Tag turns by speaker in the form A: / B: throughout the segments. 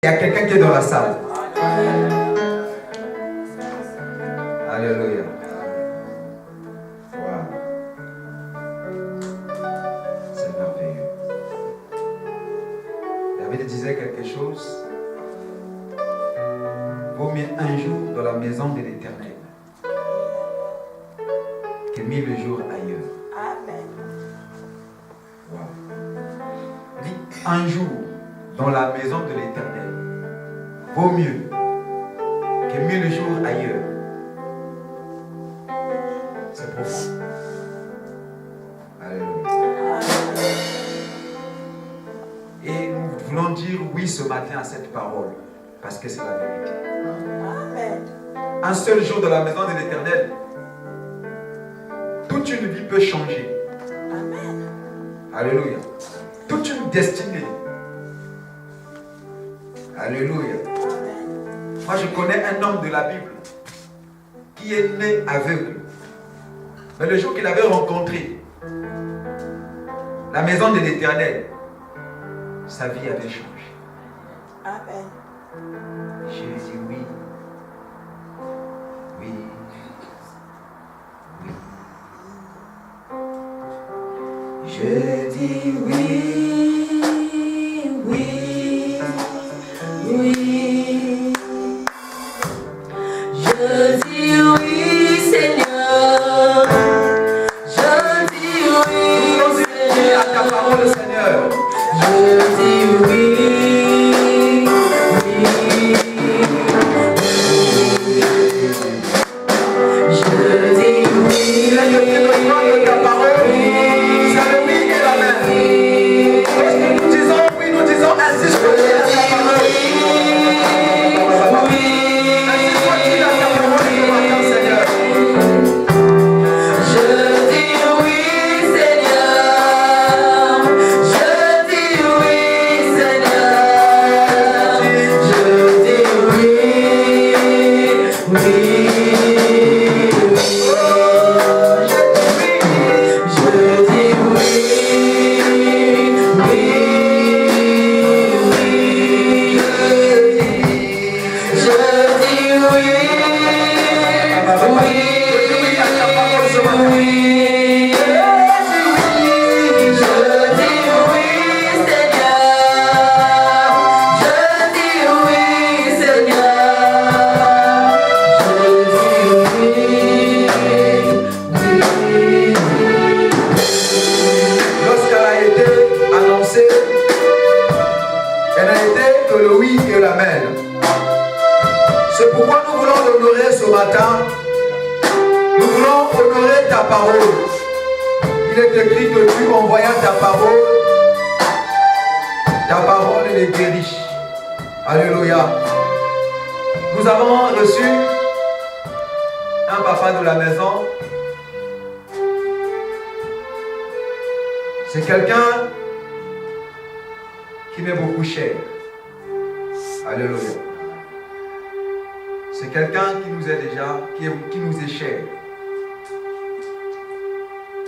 A: Il y a quelqu'un qui est dans la salle. Alléluia. Wow. C'est merveilleux. David disait quelque chose. Vaut mieux un jour dans la maison de l'Éternel que 1000 jours ailleurs.
B: Amen.
A: Wow. Il dit un jour dans la maison de l'Éternel vaut mieux que 1000 jours ailleurs. C'est profond. Alléluia. Et nous voulons dire oui ce matin à cette parole parce que c'est la vérité.
B: Amen.
A: Un seul jour dans la maison de l'Éternel, toute une vie peut changer.
B: Amen.
A: Alléluia. Toute une destinée. Alléluia. Moi, je connais un homme de la Bible qui est né aveugle. Mais le jour qu'il avait rencontré la maison de l'Éternel, sa vie avait changé.
B: Amen.
A: Je lui dis oui. Oui. Oui. Je dis oui.
B: Oui. Oui. Je dis oui, Seigneur. Je dis oui,
A: à ta
B: Seigneur.
A: parole, Seigneur.
B: Je dis oui. Oui. Je dis oui.
A: Ta parole, c'est le oui et la main. Lorsque nous disons oui, nous disons ainsi soit à ta parole. Ainsi soit-il à ta parole ce matin, Seigneur.
B: Je dis oui, Seigneur. Je dis oui, Seigneur. Je dis oui. Oui. Je dis oui.
A: Lorsqu'elle a été annoncée, elle n'a été que le oui et l'amen. C'est pourquoi nous voulons l'honorer ce matin. Nous voulons honorer ta parole. Il est écrit que tu, en voyant ta parole elle est guérie. Alléluia. Nous avons reçu un papa de la maison. C'est quelqu'un qui m'est beaucoup cher. Alléluia. C'est quelqu'un qui nous est déjà, qui nous est cher.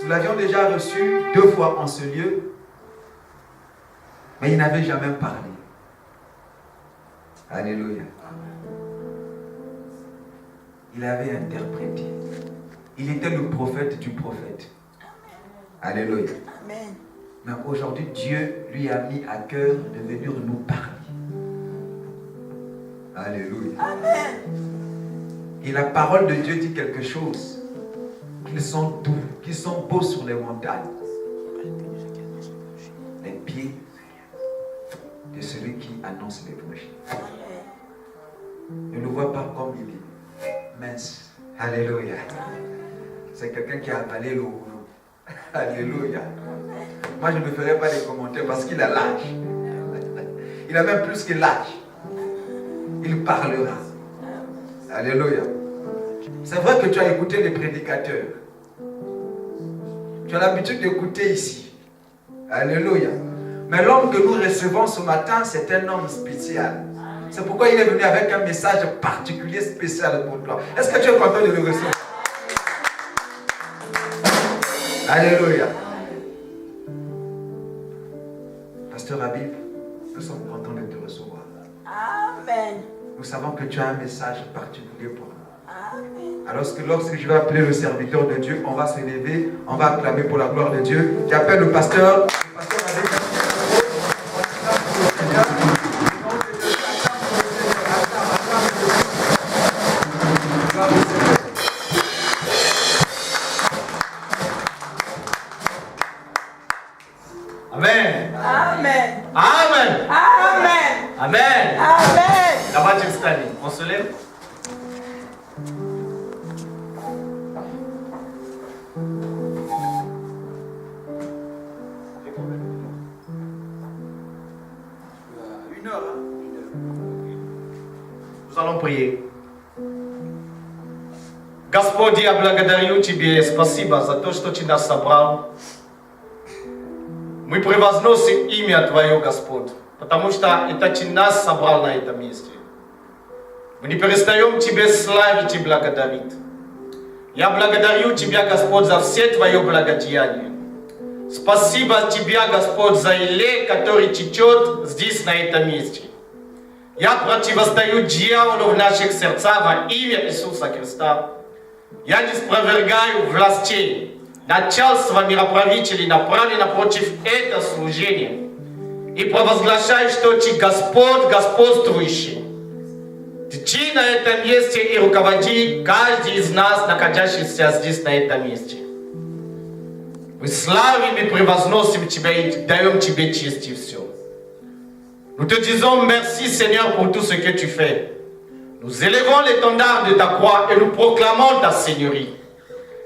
A: Nous l'avions déjà reçu 2 fois en ce lieu, mais il n'avait jamais parlé. Alléluia. Il avait interprété. Il était le prophète du prophète. Alléluia.
B: Amen.
A: Mais aujourd'hui, Dieu lui a mis à cœur de venir nous parler. Alléluia.
B: Amen.
A: Et la parole de Dieu dit quelque chose. Qu'ils sont doux, qu'ils sont beaux sur les montagnes. Les pieds de celui qui annonce l'évangile. Ne le vois pas comme il est mince. Alléluia. C'est quelqu'un qui a avalé le rouleau. Alléluia. Moi, je ne ferai pas les commentaires parce qu'il a l'âge. Il a même plus que l'âge. Il parlera. Alléluia. C'est vrai que tu as écouté les prédicateurs. Tu as l'habitude d'écouter ici. Alléluia. Mais l'homme que nous recevons ce matin, c'est un homme spécial. C'est pourquoi il est venu avec un message particulier, spécial pour toi. Est-ce que tu es content de le recevoir? Alléluia. Pasteur Habib, nous sommes contents de te recevoir.
B: Amen.
A: Nous savons que tu as un message particulier pour nous.
B: Amen.
A: Alors lorsque je vais appeler le serviteur de Dieu, on va se lever, on va acclamer pour la gloire de Dieu. J'appelle le pasteur. Le pasteur a dit
C: Amen.
B: Amen.
C: Amen.
B: Amen.
C: Amen.
B: Amen.
C: Давайте встанем. On se lève.
A: Une heure.
C: Nous allons prier. Господь, я благодарю Тебе, спасибо за то, что Ты нас собрал. Мы превозносим имя Твое, Господь, потому что это Ты нас собрал на этом месте. Мы не перестаем Тебе славить и благодарить. Я благодарю Тебя, Господь, за все Твое благодеяние. Спасибо Тебе, Господь, за елей, который течет здесь, на этом месте. Я противостою дьяволу в наших сердцах во имя Иисуса Христа. Я не спровергаю властей, начальство мироправителей, направлено против этого служения. И провозглашаю, что Ты Господь, господствующий. Ты на этом месте и руководи каждый из нас, находящихся здесь, на этом месте. Мы славим и превозносим Тебя и даем Тебе честь и все. Nous te disons merci Seigneur pour tout ce que tu fais. Nous élevons l'étendard de ta croix et nous proclamons ta Seigneurie.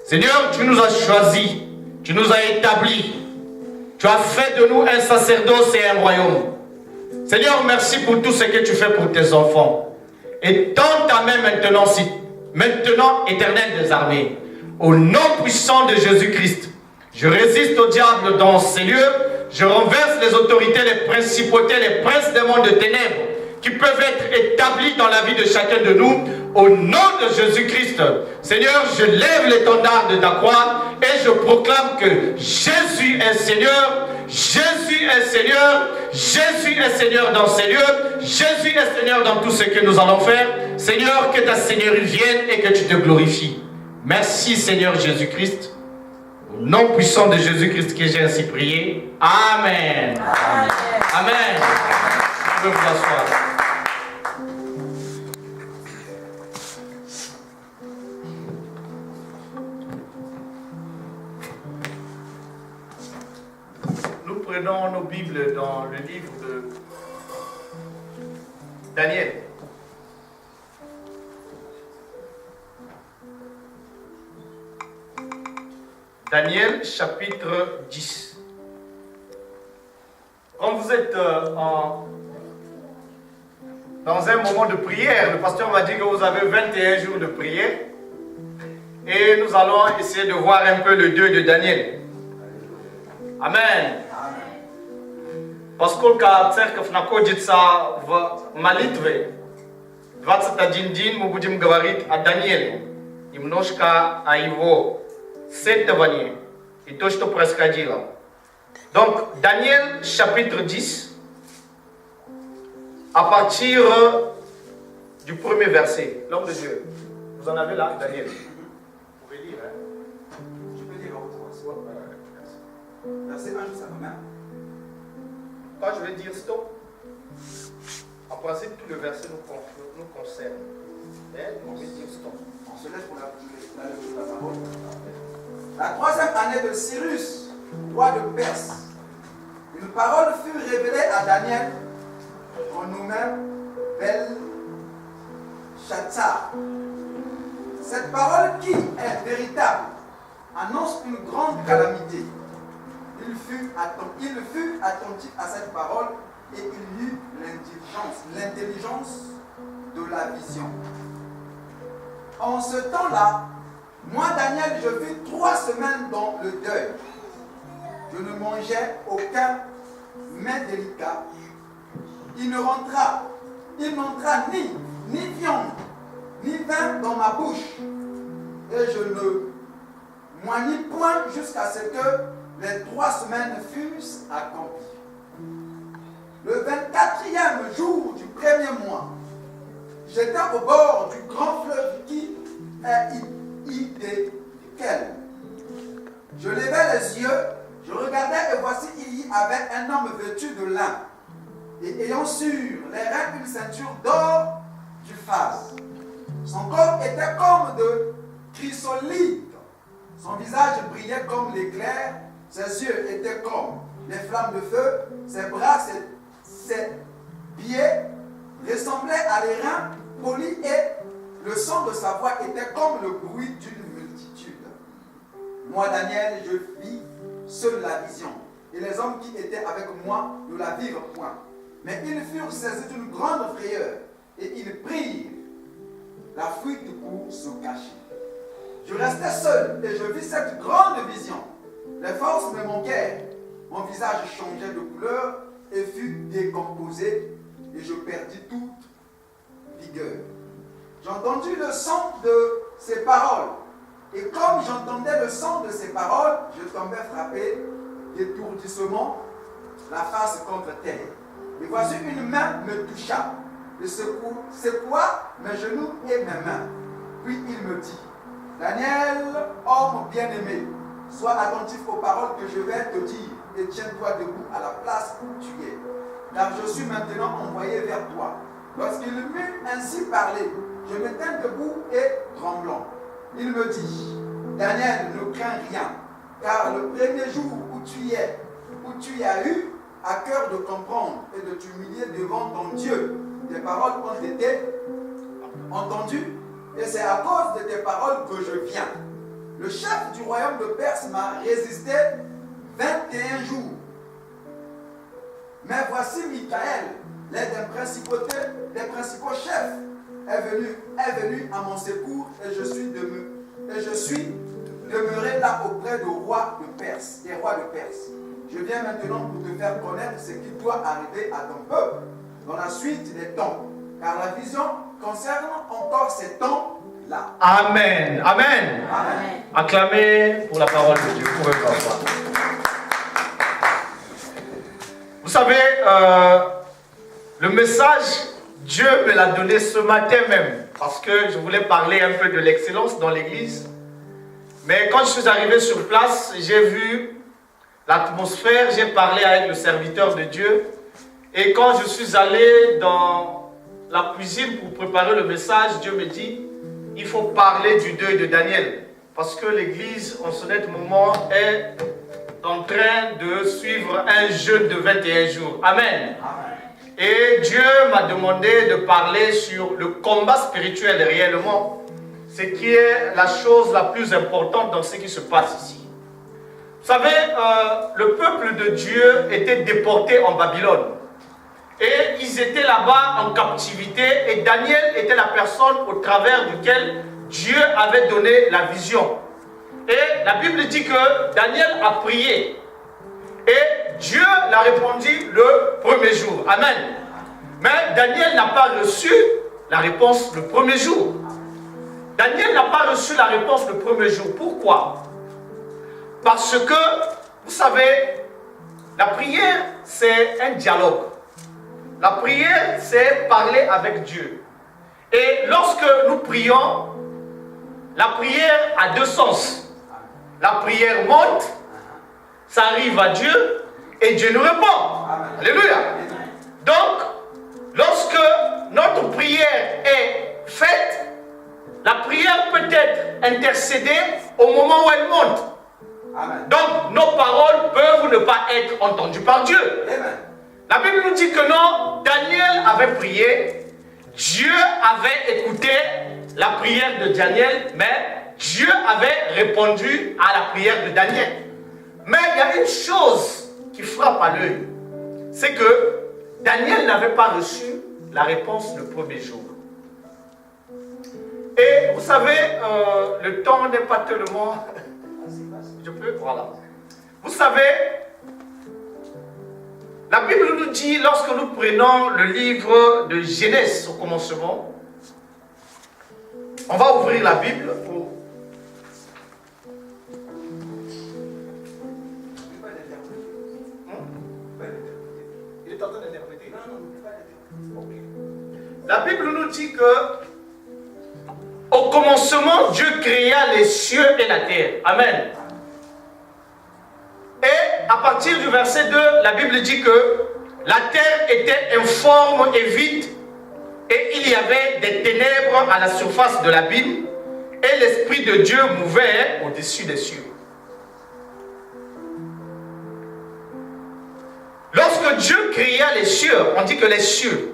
C: Seigneur, tu nous as choisis, tu nous as établis. Tu as fait de nous un sacerdoce et un royaume. Seigneur, merci pour tout ce que tu fais pour tes enfants. Et tends ta main maintenant, éternel des armées, au nom puissant de Jésus-Christ. Je résiste au diable dans ces lieux. Je renverse les autorités, les principautés, les princes des mondes de ténèbres qui peuvent être établis dans la vie de chacun de nous. Au nom de Jésus-Christ, Seigneur, je lève l'étendard de ta croix et je proclame que Jésus est Seigneur. Jésus est Seigneur. Jésus est Seigneur dans ces lieux. Jésus est Seigneur dans tout ce que nous allons faire. Seigneur, que ta Seigneurie vienne et que tu te glorifies. Merci Seigneur Jésus-Christ. Au nom puissant de Jésus-Christ que j'ai ainsi prié. Amen. Amen. Amen. Vous pouvez vous asseoir. Nous prenons nos Bibles dans le livre de Daniel. Daniel chapitre 10. Quand vous êtes dans un moment de prière, le pasteur m'a dit que vous avez 21 jours de prière. Et nous allons essayer de voir un peu le Dieu de Daniel. Amen. Поскольку церковь находится в молитве, 21 день мы будем говорить о Данииле, немножко о его сетовании и то, что происходило. Donc, Daniel chapitre 10, à partir du premier verset, l'homme de Dieu. Vous en avez là, Daniel? Vous pouvez lire, hein?
A: Je peux lire à votre voix. Verset 1 jusqu'à combien?
C: Quand je vais dire stop, en principe, tout le verset nous concerne. Mais on va dire stop.
A: On se laisse pour la lecture de la parole. La troisième année de Cyrus, roi de Perse, une parole fut révélée à Daniel, qu'on nommait Belshazzar. Cette parole qui est véritable annonce une grande calamité. Il fut attentif à cette parole et il eut l'intelligence de la vision. En ce temps-là, moi, Daniel, je fus 3 semaines dans le deuil. Je ne mangeais aucun mets délicat. Il n'entra ni viande, ni vin dans ma bouche. Et je ne moignis point jusqu'à ce que les 3 semaines fussent accomplies.
D: Le 24e jour du premier mois, j'étais au bord du grand fleuve qui est Hiddekel. Je levai les yeux, je regardais et voici il y avait un homme vêtu de lin et ayant sur les reins une ceinture d'or du phase. Son corps était comme de chrysolite, son visage brillait comme l'éclair, ses yeux étaient comme les flammes de feu, ses bras, ses pieds ressemblaient à des reins polis et le son de sa voix était comme le bruit d'une multitude. Moi, Daniel, je vis seul la vision, et les hommes qui étaient avec moi ne la virent point. Mais ils furent saisis d'une grande frayeur, et ils prirent la fuite pour se cacher. Je restais seul, et je vis cette grande vision. Les forces me manquèrent, mon visage changeait de couleur, et fut décomposé, et je perdis toute vigueur. J'ai entendu le son de ses paroles, et comme j'entendais le son de ses paroles, je tombais frappé d'étourdissement, la face contre terre. Et voici une main me toucha, et secoua mes genoux et mes mains. Puis il me dit, Daniel, homme bien-aimé, sois attentif aux paroles que je vais te dire, et tiens-toi debout à la place où tu es, car je suis maintenant envoyé vers toi. Lorsqu'il m'eut ainsi parlé, je me tins debout et tremblant. Il me dit, Daniel, ne crains rien, car le premier jour où tu as eu à cœur de comprendre et de t'humilier devant ton Dieu, tes paroles ont été entendues, et c'est à cause de tes paroles que je viens. Le chef du royaume de Perse m'a résisté 21 jours. Mais voici Michael, l'un des principaux chefs, est venu à mon secours et je suis demeuré là auprès des rois de Perse. Je viens maintenant pour te faire connaître ce qui doit arriver à ton peuple dans la suite des temps, car la vision concerne encore ces temps-là.
C: Amen. Amen.
B: Amen.
C: Acclamez pour la parole de Dieu. Vous pouvez voir. Vous savez, le message, Dieu me l'a donné ce matin même, parce que je voulais parler un peu de l'excellence dans l'église. Mais quand je suis arrivé sur place, j'ai vu l'atmosphère, j'ai parlé avec le serviteur de Dieu. Et quand je suis allé dans la cuisine pour préparer le message, Dieu me dit, il faut parler du deuil de Daniel. Parce que l'église, en ce net moment, est en train de suivre un jeûne de 21 jours. Amen. Et Dieu m'a demandé de parler sur le combat spirituel réellement. Ce qui est la chose la plus importante dans ce qui se passe ici. Vous savez, le peuple de Dieu était déporté en Babylone. Et ils étaient là-bas en captivité. Et Daniel était la personne au travers duquel Dieu avait donné la vision. Et la Bible dit que Daniel a prié. Et Dieu l'a répondu le premier jour. Amen. Mais Daniel n'a pas reçu la réponse le premier jour. Daniel n'a pas reçu la réponse le premier jour. Pourquoi? Parce que, vous savez, la prière, c'est un dialogue. La prière, c'est parler avec Dieu. Et lorsque nous prions, la prière a deux sens. La prière monte, ça arrive à Dieu, et Dieu nous répond. Alléluia. Donc, lorsque notre prière est faite, la prière peut être intercédée au moment où elle monte.
D: Amen.
C: Donc, nos paroles peuvent ne pas être entendues par Dieu.
D: Amen.
C: La Bible nous dit que non, Daniel avait prié, Dieu avait écouté la prière de Daniel, mais Dieu avait répondu à la prière de Daniel. Mais il y a une chose qui frappe à l'œil, c'est que Daniel n'avait pas reçu la réponse le premier jour. Et vous savez, le temps n'est pas tellement... Je peux? Voilà. Vous savez, la Bible nous dit, lorsque nous prenons le livre de Genèse au commencement, on va ouvrir la Bible pour... Il est en train d'interpréter. La Bible nous dit que au commencement, Dieu créa les cieux et la terre. Amen. Et à partir du verset 2, la Bible dit que la terre était informe et vide, et il y avait des ténèbres à la surface de l'abîme, et l'Esprit de Dieu mouvait au-dessus des cieux. Lorsque Dieu créa les cieux, on dit que les cieux,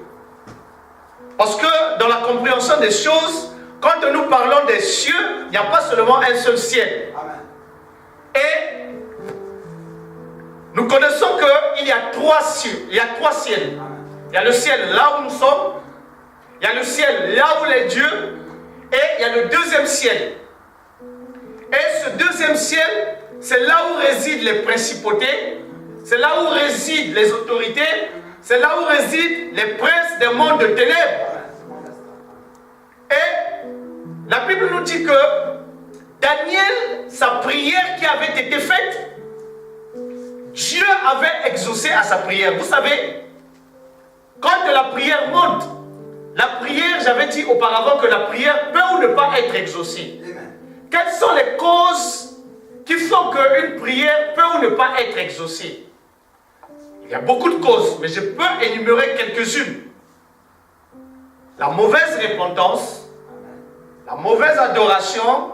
C: parce que dans la compréhension des choses, quand nous parlons des cieux, il n'y a pas seulement un seul ciel.
D: Amen.
C: Et nous connaissons qu'il y a trois cieux. Il y a trois ciels. Il y a le ciel là où nous sommes, il y a le ciel là où est Dieu, et il y a le deuxième ciel. Et ce deuxième ciel, c'est là où résident les principautés, c'est là où résident les autorités, c'est là où résident les princes des mondes de ténèbres. Et la Bible nous dit que Daniel, sa prière qui avait été faite, Dieu avait exaucé à sa prière. Vous savez, quand la prière monte, la prière, j'avais dit auparavant que la prière peut ou ne pas être exaucée.
D: Amen.
C: Quelles sont les causes qui font qu'une prière peut ou ne pas être exaucée? Il y a beaucoup de causes, mais je peux énumérer quelques-unes. La mauvaise repentance, la mauvaise adoration,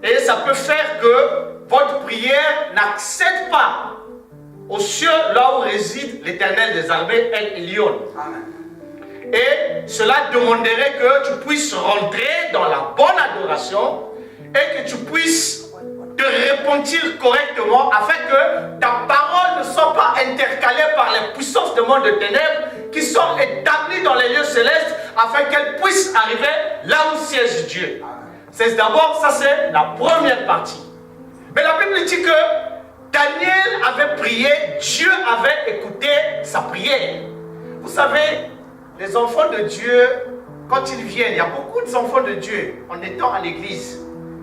C: et ça peut faire que votre prière n'accède pas aux cieux, là où réside l'Éternel des armées, El Elyon. Et cela demanderait que tu puisses rentrer dans la bonne adoration et que tu puisses te repentir correctement afin que ta parole ne soit pas intercalée par les puissances du monde de ténèbres qui sont établies dans les lieux célestes afin qu'elles puissent arriver là où siège Dieu. C'est d'abord, ça c'est la première partie. Mais la Bible dit que Daniel avait prié, Dieu avait écouté sa prière. Vous savez, les enfants de Dieu, quand ils viennent, il y a beaucoup d'enfants de Dieu en étant à l'église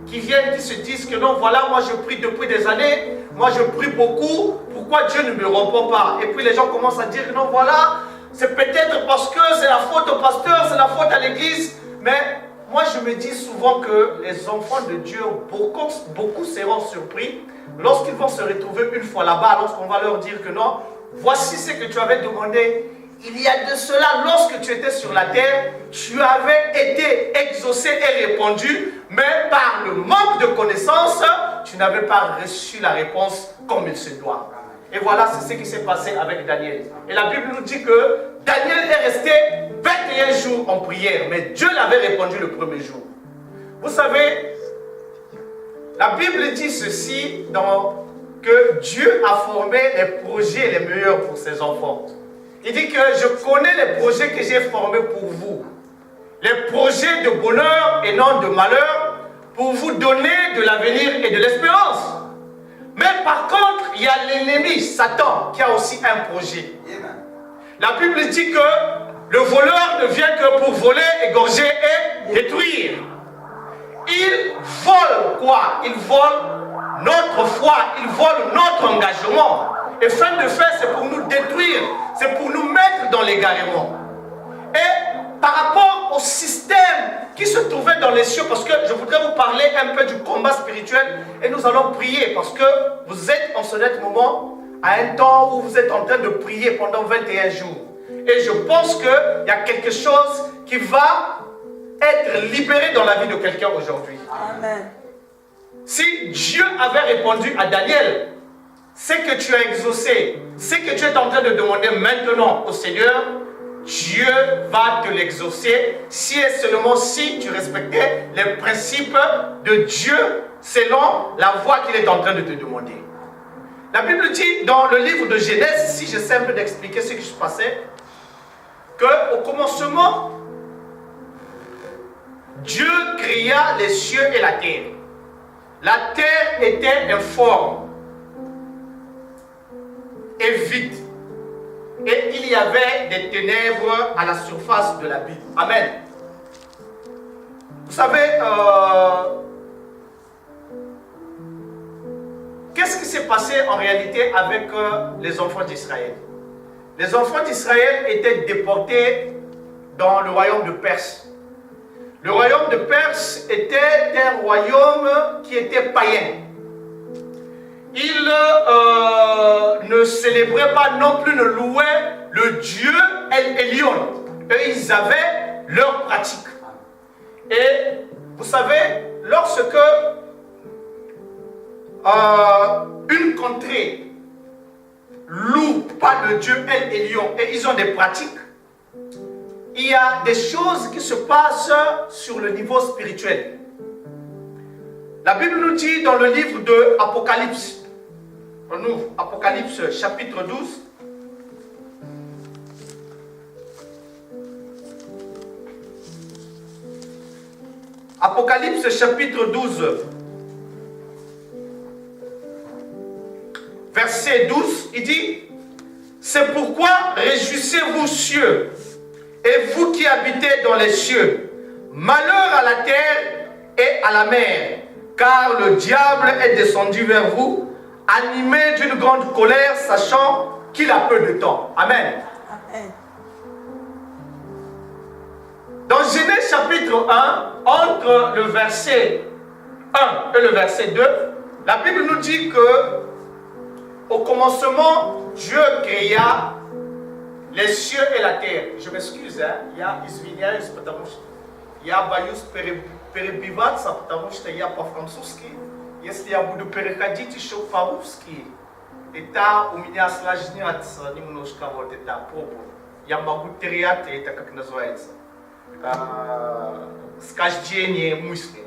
C: qui viennent, qui se disent que non, voilà, moi je prie depuis des années, moi je prie beaucoup, pourquoi Dieu ne me répond pas? Et puis les gens commencent à dire non, voilà, c'est peut-être parce que c'est la faute au pasteur, c'est la faute à l'église. Mais moi je me dis souvent que les enfants de Dieu, beaucoup seront surpris lorsqu'ils vont se retrouver une fois là-bas, lorsqu'on va leur dire que non, voici ce que tu avais demandé. Il y a de cela, lorsque tu étais sur la terre, tu avais été exaucé et répondu, mais par le manque de connaissances, tu n'avais pas reçu la réponse comme il se doit. Et voilà, c'est ce qui s'est passé avec Daniel. Et la Bible nous dit que Daniel est resté 21 jours en prière, mais Dieu l'avait répondu le premier jour. Vous savez, la Bible dit ceci, que Dieu a formé les projets les meilleurs pour ses enfants. Il dit que je connais les projets que j'ai formés pour vous. Les projets de bonheur et non de malheur, pour vous donner de l'avenir et de l'espérance. Mais par contre, il y a l'ennemi, Satan, qui a aussi un projet. La Bible dit que le voleur ne vient que pour voler, égorger et détruire. Il vole quoi? Il vole notre foi, il vole notre engagement. Et fin de fait, c'est pour nous détruire, c'est pour nous mettre dans l'égarement. Et par rapport au système qui se trouvait dans les cieux, parce que je voudrais vous parler un peu du combat spirituel, et nous allons prier, parce que vous êtes en ce net moment, à un temps où vous êtes en train de prier pendant 21 jours. Et je pense qu'il y a quelque chose qui va être libéré dans la vie de quelqu'un aujourd'hui.
B: Amen.
C: Si Dieu avait répondu à Daniel, ce que tu as exaucé, ce que tu es en train de demander maintenant au Seigneur, Dieu va te l'exaucer si et seulement si tu respectais les principes de Dieu selon la voie qu'il est en train de te demander. La Bible dit dans le livre de Genèse, si j'essaie un peu d'expliquer ce qui se passait, qu'au commencement, Dieu créa les cieux et la terre. La terre était informe et vide. Et il y avait des ténèbres à la surface de l'abîme. Amen. Vous savez, qu'est-ce qui s'est passé en réalité avec les enfants d'Israël? les enfants d'Israël étaient déportés dans le royaume de Perse. Le royaume de Perse était un royaume qui était païen. Ils ne célébraient pas non plus, ne louaient le Dieu El Elyon. Eux, ils avaient leur pratique. Et vous savez, lorsque une contrée loue pas le Dieu El Elyon et ils ont des pratiques, il y a des choses qui se passent sur le niveau spirituel. La Bible nous dit dans le livre de Apocalypse, on ouvre Apocalypse chapitre 12. Apocalypse chapitre 12, verset 12, il dit, c'est pourquoi réjouissez-vous cieux, et vous qui habitez dans les cieux, malheur à la terre et à la mer, car le diable est descendu vers vous, animé d'une grande colère, sachant qu'il a peu de temps. Amen.
B: Amen.
C: Dans Genèse chapitre 1, entre le verset 1 et le verset 2, la Bible nous dit que au commencement, Dieu créa les cieux et la terre. Je m'excuse, я извиняюсь, потому что я боюсь перебиваться, потому что я по-французски. Если я буду переходить еще по-русски, это у меня осложняется немножко вот эта пробу. Я могу терять это, как называется, схождение мысли.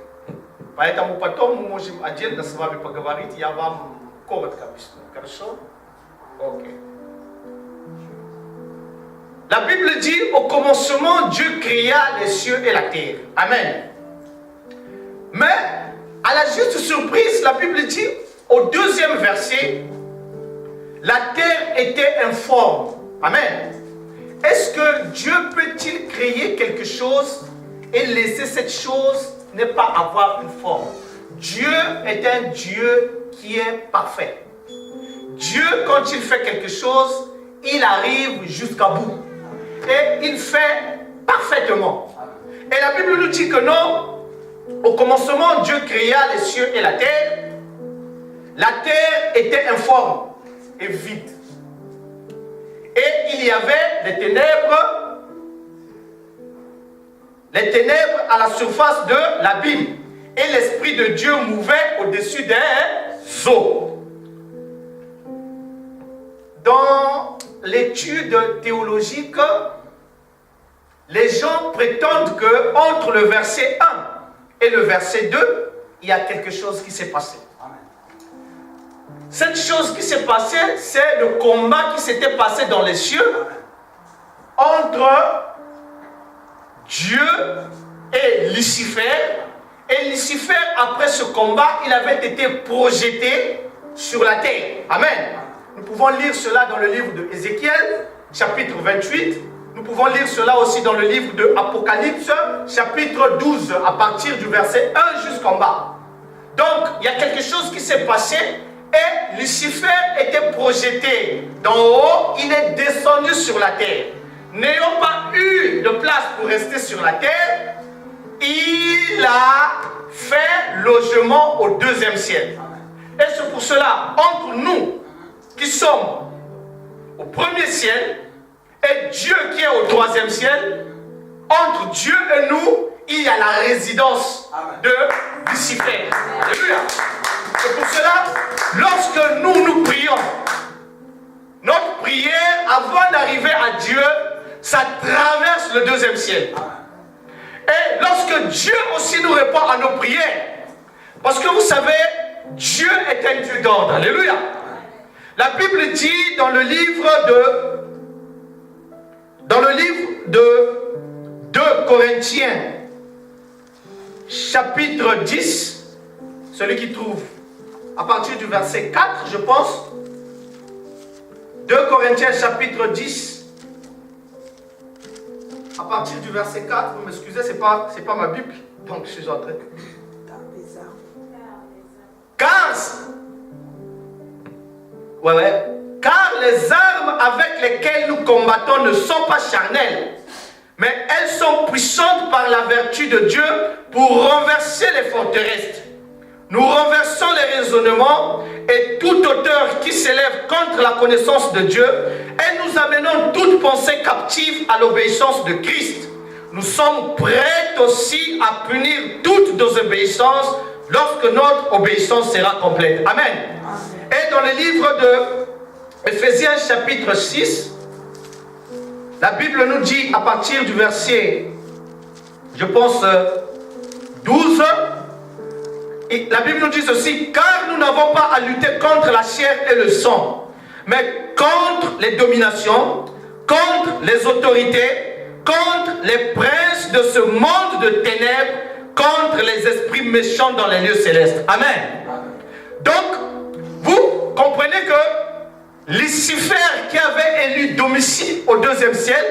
C: Поэтому потом мы можем отдельно с вами поговорить, я вам коротко объясню. Хорошо? Окей. La Bible dit, au commencement, Dieu créa les cieux et la terre. Amen. Mais, à la juste surprise, la Bible dit, au deuxième verset, la terre était informe. Amen. Est-ce que Dieu peut-il créer quelque chose et laisser cette chose ne pas avoir une forme? Dieu est un Dieu qui est parfait. Dieu, quand il fait quelque chose, il arrive jusqu'à bout. Et il fait parfaitement. Et la Bible nous dit que non, au commencement, Dieu créa les cieux et la terre. La terre était informe et vide. Et il y avait les ténèbres à la surface de l'abîme. Et l'Esprit de Dieu mouvait au-dessus des eaux. Dans l'étude théologique, les gens prétendent que entre le verset 1 et le verset 2, il y a quelque chose qui s'est passé. Cette chose qui s'est passée, c'est le combat qui s'était passé dans les cieux entre Dieu et Lucifer. Et Lucifer, après ce combat, il avait été projeté sur la terre. Amen. Nous pouvons lire cela dans le livre de Ézéchiel, chapitre 28. Nous pouvons lire cela aussi dans le livre de Apocalypse, chapitre 12, à partir du verset 1 jusqu'en bas. Donc, il y a quelque chose qui s'est passé et Lucifer était projeté d'en haut, il est descendu sur la terre. N'ayant pas eu de place pour rester sur la terre, il a fait logement au deuxième ciel. Et c'est pour cela, entre nous qui sommes au premier ciel et Dieu qui est au troisième ciel, entre Dieu et nous, il y a la résidence de Lucifer. Alléluia. C'est pour cela, lorsque nous prions, notre prière, avant d'arriver à Dieu, ça traverse le deuxième ciel. Et lorsque Dieu aussi nous répond à nos prières, parce que vous savez, Dieu est un Dieu d'ordre. Alléluia. La Bible dit dans le livre de 2 Corinthiens, chapitre 10, celui qui trouve à partir du verset 4, je pense. 2 Corinthiens, chapitre 10, à partir du verset 4, vous m'excusez, c'est pas ma Bible, donc je suis en train de... 15. Ouais, Car les armes avec lesquelles nous combattons ne sont pas charnelles, mais elles sont puissantes par la vertu de Dieu pour renverser les forteresses. Nous renversons les raisonnements et toute hauteur qui s'élève contre la connaissance de Dieu et nous amenons toute pensée captive à l'obéissance de Christ. Nous sommes prêts aussi à punir toutes nos obéissances lorsque notre obéissance sera complète. Amen. Et dans le livre de Éphésiens chapitre 6, la Bible nous dit à partir du verset, je pense, 12, et la Bible nous dit ceci: car nous n'avons pas à lutter contre la chair et le sang, mais contre les dominations, contre les autorités, contre les princes de ce monde de ténèbres, contre les esprits méchants dans les lieux célestes. Amen. Donc, vous comprenez que Lucifer qui avait élu domicile au deuxième ciel,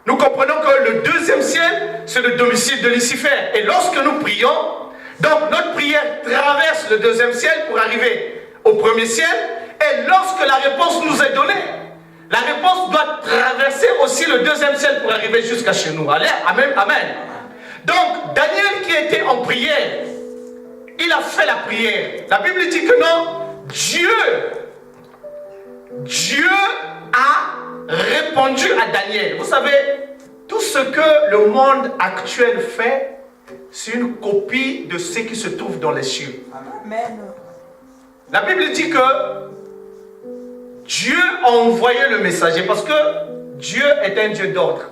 C: nous comprenons que le deuxième ciel, c'est le domicile de Lucifer. Et lorsque nous prions, donc notre prière traverse le deuxième ciel pour arriver au premier ciel. Et lorsque la réponse nous est donnée, la réponse doit traverser aussi le deuxième ciel pour arriver jusqu'à chez nous. Allez, amen, amen. Donc, Daniel qui était en prière, il a fait la prière. La Bible dit que non, Dieu a répondu à Daniel. Vous savez, tout ce que le monde actuel fait, c'est une copie de ce qui se trouve dans les cieux.
B: Amen.
C: La Bible dit que Dieu a envoyé le messager parce que Dieu est un Dieu d'ordre.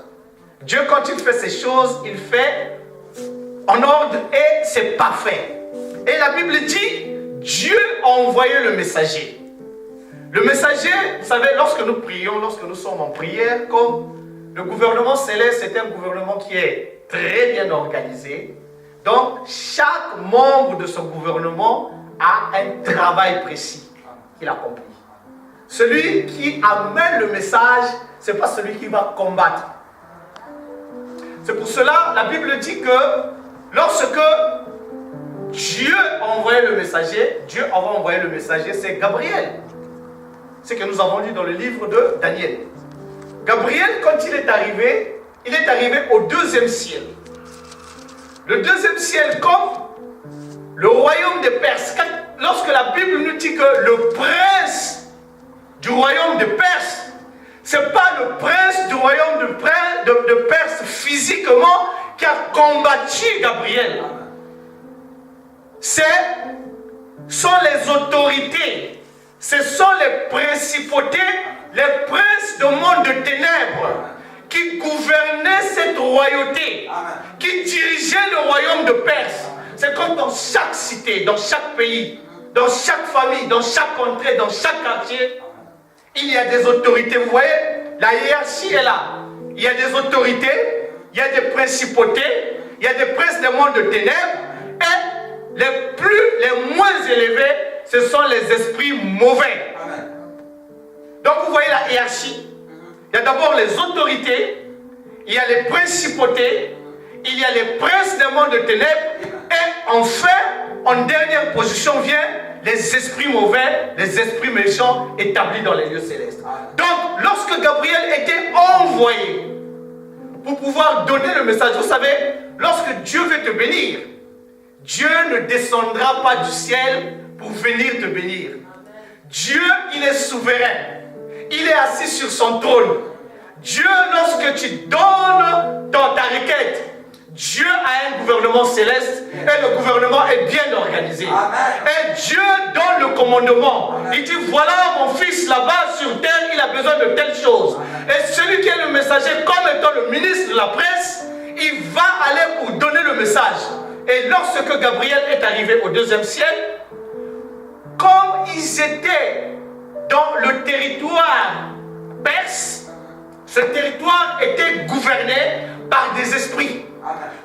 C: Dieu, quand il fait ces choses, il fait en ordre et c'est parfait. Et la Bible dit, Dieu a envoyé le messager. Le messager, vous savez, lorsque nous prions, lorsque nous sommes en prière, comme le gouvernement céleste, c'est un gouvernement qui est très bien organisé. Donc, chaque membre de ce gouvernement a un travail précis qu'il accomplit. Celui qui amène le message, ce n'est pas celui qui va combattre. C'est pour cela, la Bible dit que lorsque Dieu a envoyé le messager, Dieu a envoyé le messager, c'est Gabriel. C'est ce que nous avons lu dans le livre de Daniel. Gabriel, quand il est arrivé au deuxième ciel. Le deuxième ciel, comme le royaume des Perses. Lorsque la Bible nous dit que le prince du royaume de Perse, ce n'est pas le prince du royaume de Perse physiquement qui a combattu Gabriel. Ce sont les autorités, ce sont les principautés, les princes du monde de ténèbres qui gouvernaient cette royauté, qui dirigeaient le royaume de Perse. C'est comme dans chaque cité, dans chaque pays, dans chaque famille, dans chaque contrée, dans chaque quartier, il y a des autorités. Vous voyez, la hiérarchie est là. Il y a des autorités, il y a des principautés, il y a des princes du monde de ténèbres, et les moins élevés, ce sont les esprits mauvais. Donc vous voyez la hiérarchie. Il y a d'abord les autorités, il y a les principautés, il y a les princes du monde de ténèbres, et enfin, en dernière position vient les esprits mauvais, les esprits méchants établis dans les lieux célestes. Donc, lorsque Gabriel était envoyé pour pouvoir donner le message, vous savez, lorsque Dieu veut te bénir, Dieu ne descendra pas du ciel pour venir te bénir. Dieu, il est souverain. Il est assis sur son trône. Dieu, lorsque tu donnes ta requête, Dieu a un gouvernement céleste et le gouvernement est bien organisé. Et Dieu donne le commandement. Il dit, voilà mon fils là-bas sur terre, il a besoin de telle chose. Et celui qui est le messager, comme étant le ministre de la presse, il va aller pour donner le message. Et lorsque Gabriel est arrivé au deuxième ciel, comme ils étaient dans le territoire perse, ce territoire était gouverné par des esprits.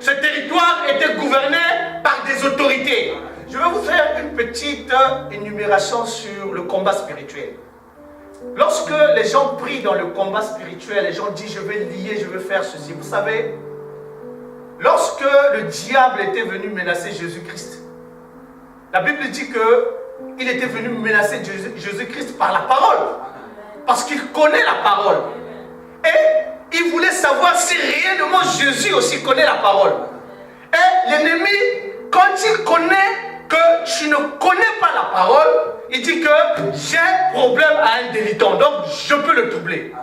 C: Ce territoire était gouverné par des autorités. Je vais vous faire une petite énumération sur le combat spirituel. Lorsque les gens prient dans le combat spirituel, les gens disent je vais lier, je vais faire ceci. Vous savez, lorsque le diable était venu menacer Jésus-Christ, la Bible dit qu'il était venu menacer Jésus-Christ par la parole. parce qu'il connaît la parole. Et il voulait savoir si réellement Jésus aussi connaît la parole. Et l'ennemi, quand il connaît que tu ne connais pas la parole, il dit que j'ai problème à un délitant, donc je peux le doubler.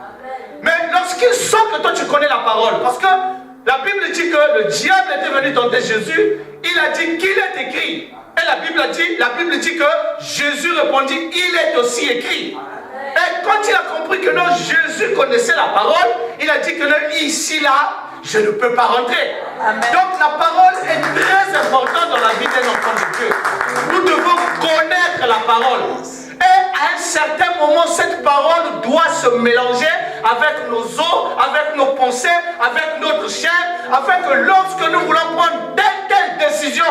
C: Mais lorsqu'il sent que toi tu connais la parole, parce que la Bible dit que le diable était venu tenter Jésus, il a dit qu'il est écrit. Et la Bible dit que Jésus répondit, il est aussi écrit. Et quand il a compris que non, Jésus connaissait la parole, il a dit que non, ici, là, je ne peux pas rentrer. Amen. Donc la parole est très importante dans la vie d'un enfant de Dieu. Nous devons connaître la parole. Et à un certain moment, cette parole doit se mélanger avec nos os, avec nos pensées, avec notre chair, afin que lorsque nous voulons prendre telle décision,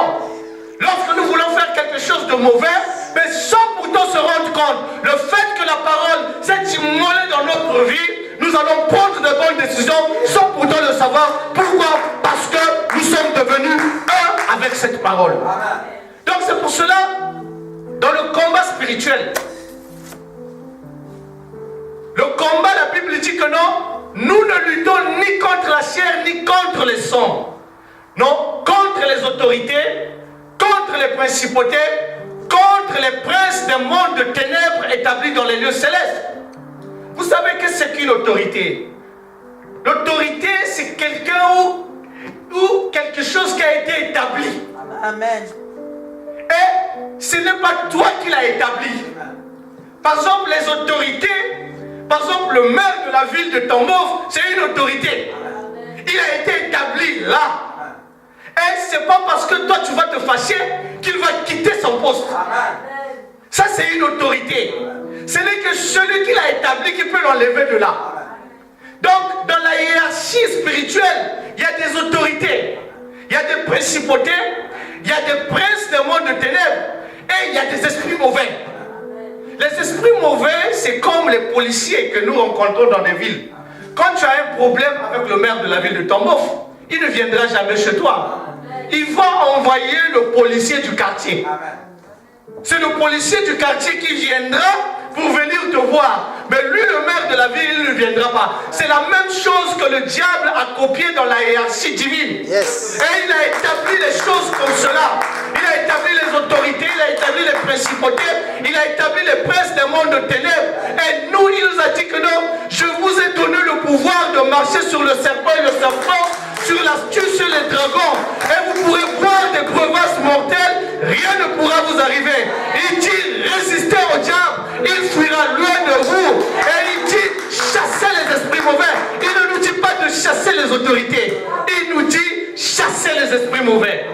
C: lorsque nous voulons faire quelque chose de mauvais, mais sans pourtant se rendre compte, le fait que la parole s'est immolée dans notre vie, nous allons prendre de bonnes décisions sans pourtant le savoir. Pourquoi? Parce que nous sommes devenus un avec cette parole. Donc c'est pour cela, dans le combat spirituel, le combat, la Bible dit que non, nous ne luttons ni contre la chair ni contre les sangs. Non, contre les autorités, contre les principautés, contre les princes des mondes de ténèbres établis dans les lieux célestes. Vous savez que c'est qu'une autorité? L'autorité, c'est quelqu'un ou quelque chose qui a été établi.
B: Amen.
C: Et ce n'est pas toi qui l'as établi. Par exemple, les autorités, par exemple, le maire de la ville de Tambov, c'est une autorité. Il a été établi là. Et ce n'est pas parce que toi tu vas te fâcher qu'il va quitter son poste. Ça, c'est une autorité. Ce n'est que celui qui l'a établi qui peut l'enlever de là. Donc, dans la hiérarchie spirituelle, il y a des autorités, il y a des principautés, il y a des princes des mondes de ténèbres et il y a des esprits mauvais. Les esprits mauvais, c'est comme les policiers que nous rencontrons dans des villes. Quand tu as un problème avec le maire de la ville de Tambov, il ne viendra jamais chez toi. Il va envoyer le policier du quartier. C'est le policier du quartier qui viendra pour venir te voir. Mais lui, le maire de la ville, il ne viendra pas. C'est la même chose que le diable a copié dans la hiérarchie divine. Yes. Et il a établi les choses comme cela. Il a établi les autorités, il a établi les principautés, il a établi les princes des mondes de ténèbres. Et nous, il nous a dit que non, je vous ai donné le pouvoir de marcher sur le serpent et le serpent, sur l'astuce, sur les dragons. Et vous pourrez boire des breuvages mortels, rien ne pourra vous arriver. Il dit, résistez au diable, il fuira loin de vous. Et il dit, chassez les esprits mauvais. Il ne nous dit pas de chasser les autorités. Il nous dit, chassez les esprits mauvais.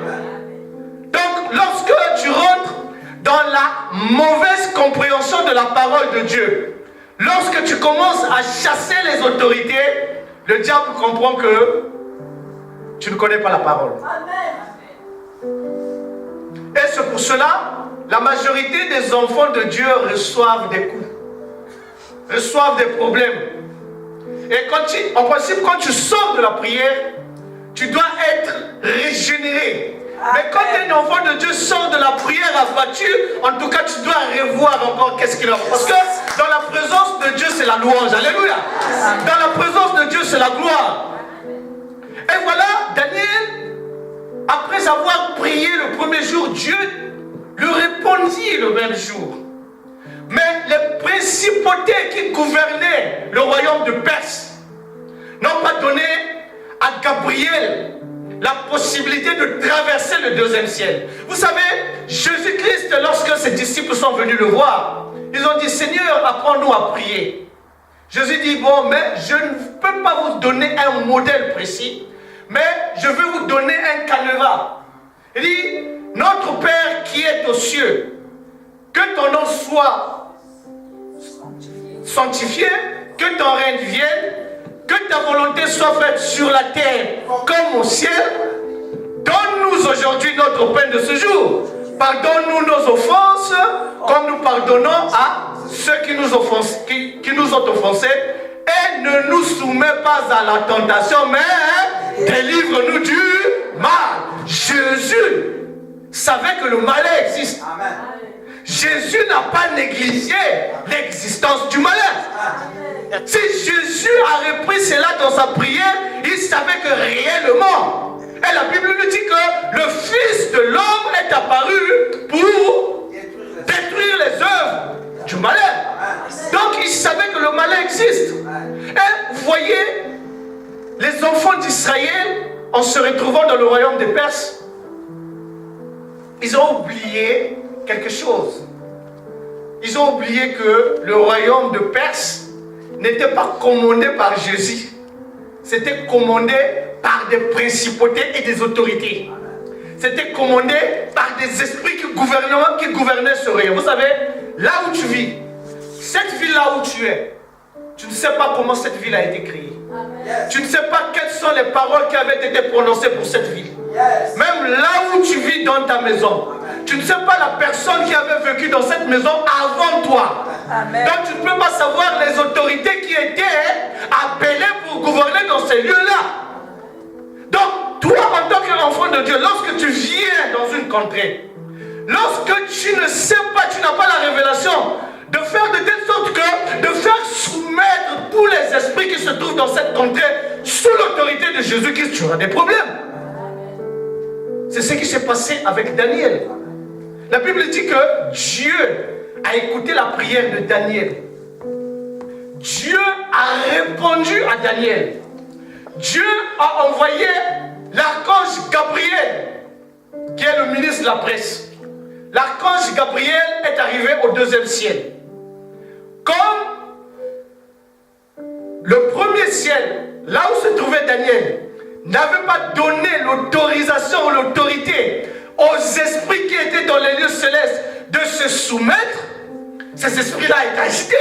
C: Donc, lorsque tu rentres dans la mauvaise compréhension de la parole de Dieu, lorsque tu commences à chasser les autorités, le diable comprend que tu ne connais pas la parole. Et c'est pour cela, la majorité des enfants de Dieu reçoivent des coups, reçoivent des problèmes. Et en principe, quand tu sors de la prière, tu dois être régénéré. Mais quand un enfant de Dieu sort de la prière abattue, en tout cas, tu dois revoir encore qu'est-ce qu'il a. Parce que dans la présence de Dieu, c'est la louange. Alléluia. Dans la présence de Dieu, c'est la gloire. Et voilà, Daniel, après avoir prié le premier jour, Dieu lui répondit le même jour. Mais les principautés qui gouvernaient le royaume de Perse n'ont pas donné à Gabriel la possibilité de traverser le deuxième ciel. Vous savez, Jésus-Christ, lorsque ses disciples sont venus le voir, ils ont dit, Seigneur, apprends-nous à prier. Jésus dit, bon, mais je ne peux pas vous donner un modèle précis, mais je vais vous donner un canevas. Il dit, notre Père qui est aux cieux, que ton nom soit sanctifié, que ton règne vienne, que ta volonté soit faite sur la terre comme au ciel. Donne-nous aujourd'hui notre pain de ce jour. Pardonne-nous nos offenses, comme nous pardonnons à ceux qui nous ont offensés. Et ne nous soumets pas à la tentation, mais délivre-nous du mal. Jésus savait que le malheur existe. Amen. Jésus n'a pas négligé l'existence du malheur. Si Jésus a repris cela dans sa prière, il savait que réellement, et la Bible nous dit que le Fils de l'homme est apparu pour détruire les œuvres du malheur. Donc il savait que le malheur existe. Et vous voyez, les enfants d'Israël, en se retrouvant dans le royaume des Perses, ils ont oublié quelque chose. Ils ont oublié que le royaume de Perse n'était pas commandé par Jésus. C'était commandé par des principautés et des autorités. C'était commandé par des esprits qui gouvernaient ce royaume. Vous savez, là où tu vis, cette ville-là où tu es, tu ne sais pas comment cette ville a été créée. Tu ne sais pas quelles sont les paroles qui avaient été prononcées pour cette ville. Même là où tu vis dans ta maison, tu ne sais pas la personne qui avait vécu dans cette maison avant toi.
B: Amen.
C: Donc tu ne peux pas savoir les autorités qui étaient appelées pour gouverner dans ces lieux-là. Donc toi, en tant qu'enfant de Dieu, lorsque tu viens dans une contrée, lorsque tu ne sais pas, tu n'as pas la révélation, de faire de telle sorte que, de faire soumettre tous les esprits qui se trouvent dans cette contrée sous l'autorité de Jésus-Christ, tu auras des problèmes. C'est ce qui s'est passé avec Daniel. La Bible dit que Dieu a écouté la prière de Daniel. Dieu a répondu à Daniel. Dieu a envoyé l'archange Gabriel, qui est le ministre de la presse. L'archange Gabriel est arrivé au 2e ciel. Comme le premier ciel, là où se trouvait Daniel, n'avait pas donné l'autorisation ou l'autorité aux esprits qui étaient dans les lieux célestes de se soumettre, ces esprits-là étaient agités.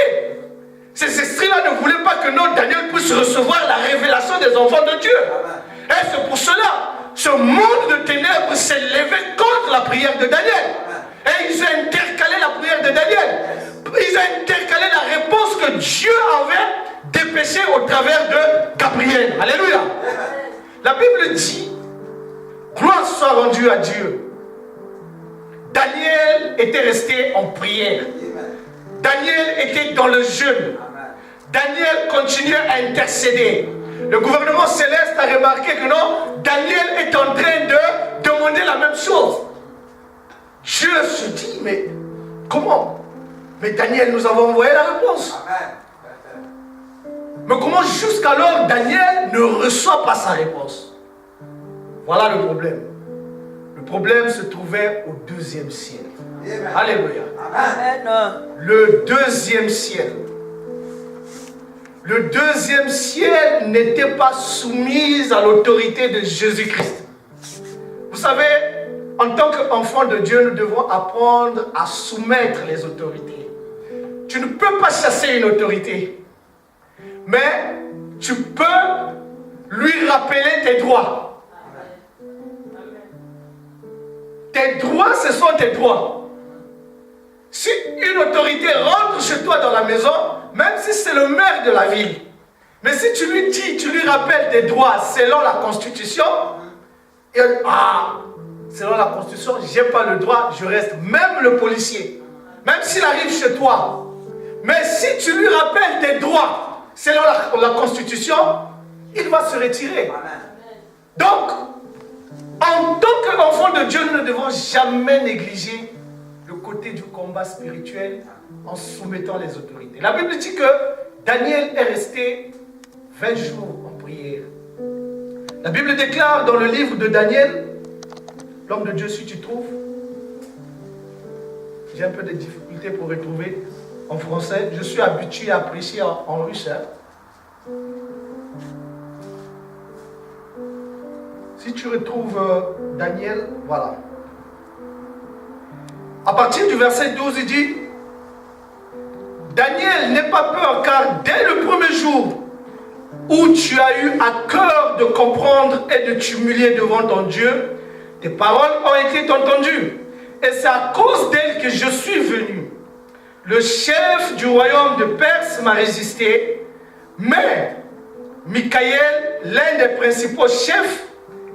C: Ces esprits-là ne voulaient pas que notre Daniel puisse recevoir la révélation des enfants de Dieu. Et c'est pour cela, ce monde de ténèbres s'est levé contre la prière de Daniel. Et ils ont intercalé la prière de Daniel. Ils ont intercalé la réponse que Dieu avait dépêchée au travers de Gabriel. Alléluia. La Bible dit, gloire soit rendue à Dieu. Daniel était resté en prière. Daniel était dans le jeûne. Daniel continuait à intercéder. Le gouvernement céleste a remarqué que non, Daniel est en train de demander la même chose. Dieu se dit, mais comment? Mais Daniel, nous avons envoyé la réponse. Mais comment jusqu'alors Daniel ne reçoit pas sa réponse? Voilà le problème. Le problème se trouvait au 2e ciel. Alléluia.
B: Amen.
C: Le 2e ciel. Le 2e ciel n'était pas soumis à l'autorité de Jésus-Christ. Vous savez, en tant qu'enfant de Dieu, nous devons apprendre à soumettre les autorités. Tu ne peux pas chasser une autorité, mais tu peux lui rappeler tes droits. Tes droits, ce sont tes droits. Si une autorité rentre chez toi dans la maison, même si c'est le maire de la ville, mais si tu lui dis, tu lui rappelles tes droits selon la Constitution, et, selon la Constitution, je n'ai pas le droit, je reste. Même le policier, même s'il arrive chez toi, mais si tu lui rappelles tes droits selon la Constitution, il va se retirer. Donc, en tant qu'enfant de Dieu, nous ne devons jamais négliger le côté du combat spirituel en soumettant les autorités. La Bible dit que Daniel est resté 20 jours en prière. La Bible déclare dans le livre de Daniel, l'homme de Dieu, si tu trouves, j'ai un peu de difficulté pour retrouver en français, je suis habitué à prêcher en russe. Si tu retrouves Daniel, voilà. À partir du verset 12, il dit, Daniel, n'aie pas peur, car dès le premier jour où tu as eu à cœur de comprendre et de t'humilier devant ton Dieu, tes paroles ont été entendues. Et c'est à cause d'elles que je suis venu. Le chef du royaume de Perse m'a résisté, mais Michaël, l'un des principaux chefs,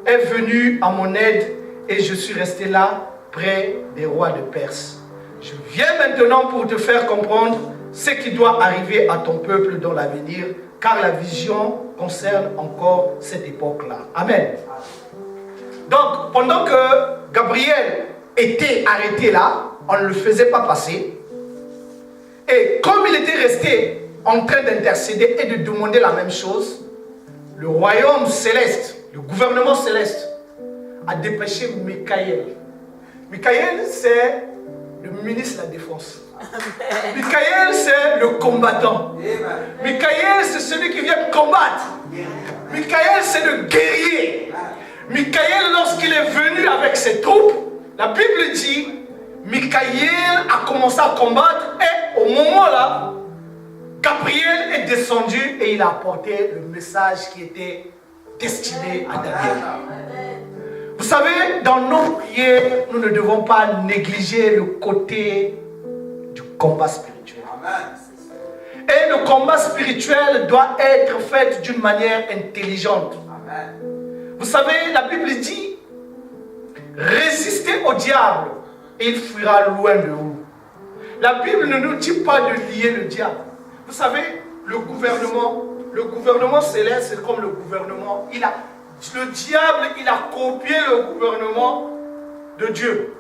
C: est venu à mon aide et je suis resté là près des rois de Perse. Je viens maintenant pour te faire comprendre ce qui doit arriver à ton peuple dans l'avenir, car la vision concerne encore cette époque-là. Amen. Donc, pendant que Gabriel était arrêté là, on ne le faisait pas passer. Et comme il était resté en train d'intercéder et de demander la même chose, le royaume céleste, le gouvernement céleste, a dépêché Michael. Michael, c'est le ministre de la Défense. Michael, c'est le combattant. Michael, c'est celui qui vient combattre. Michael, c'est le guerrier. Michael, lorsqu'il est venu avec ses troupes, la Bible dit, Michael a commencé à combattre et au moment là, Gabriel est descendu et il a apporté le message qui était destiné à Daniel. Vous savez, dans nos prières, nous ne devons pas négliger le côté du combat spirituel. Et le combat spirituel doit être fait d'une manière intelligente. Vous savez, la Bible dit, résistez au diable et il fuira loin de vous. La Bible ne nous dit pas de lier le diable. Vous savez, le gouvernement céleste, c'est comme le gouvernement. Le diable, il a copié le gouvernement de Dieu.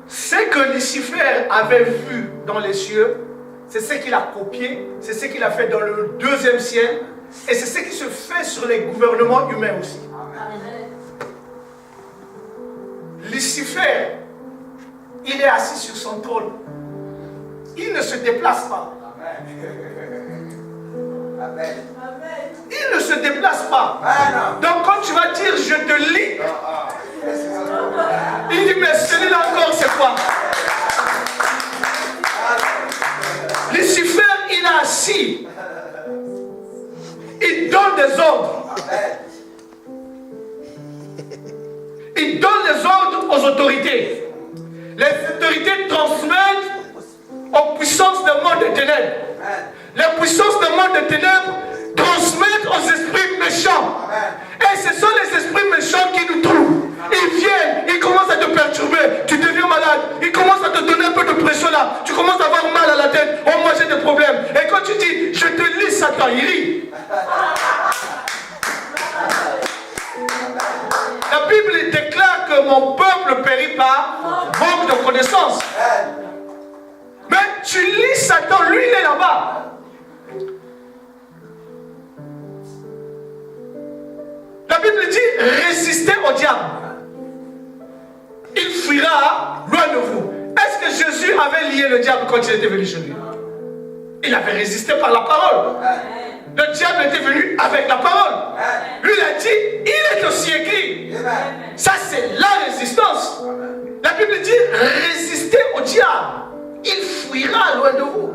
C: Ce que Lucifer avait vu dans les cieux, c'est ce qu'il a copié, c'est ce qu'il a fait dans le deuxième ciel, et c'est ce qui se fait sur les gouvernements humains aussi. Lucifer, il est assis sur son trône. Il ne se déplace pas. Il ne se déplace pas. Donc quand tu vas dire je te lis, il dit mais celui-là encore c'est quoi? Lucifer, il est assis. Il donne des ordres. Il donne des ordres aux autorités. Les autorités transmettent aux puissances du monde des ténèbres. Les puissances du monde des ténèbres transmettent aux esprits méchants. Et ce sont les esprits méchants qui nous trouvent. Ils viennent, ils commencent à te perturber, tu deviens malade, ils commencent à te donner un peu de pression là, tu commences à avoir mal à la tête, oh moi j'ai des problèmes. Et quand tu dis, je te lis Satan, il rit. La Bible déclare que mon peuple périt par manque de connaissance. Mais tu lis Satan, lui il est là-bas. La Bible dit, résistez au diable. Il fuira loin de vous. Est-ce que Jésus avait lié le diable quand il était venu chez lui? Il avait résisté par la parole. Le diable était venu avec la parole. Lui il a dit, il est aussi écrit. Ça c'est la résistance. La Bible dit, résistez au diable. Il fuira loin de vous.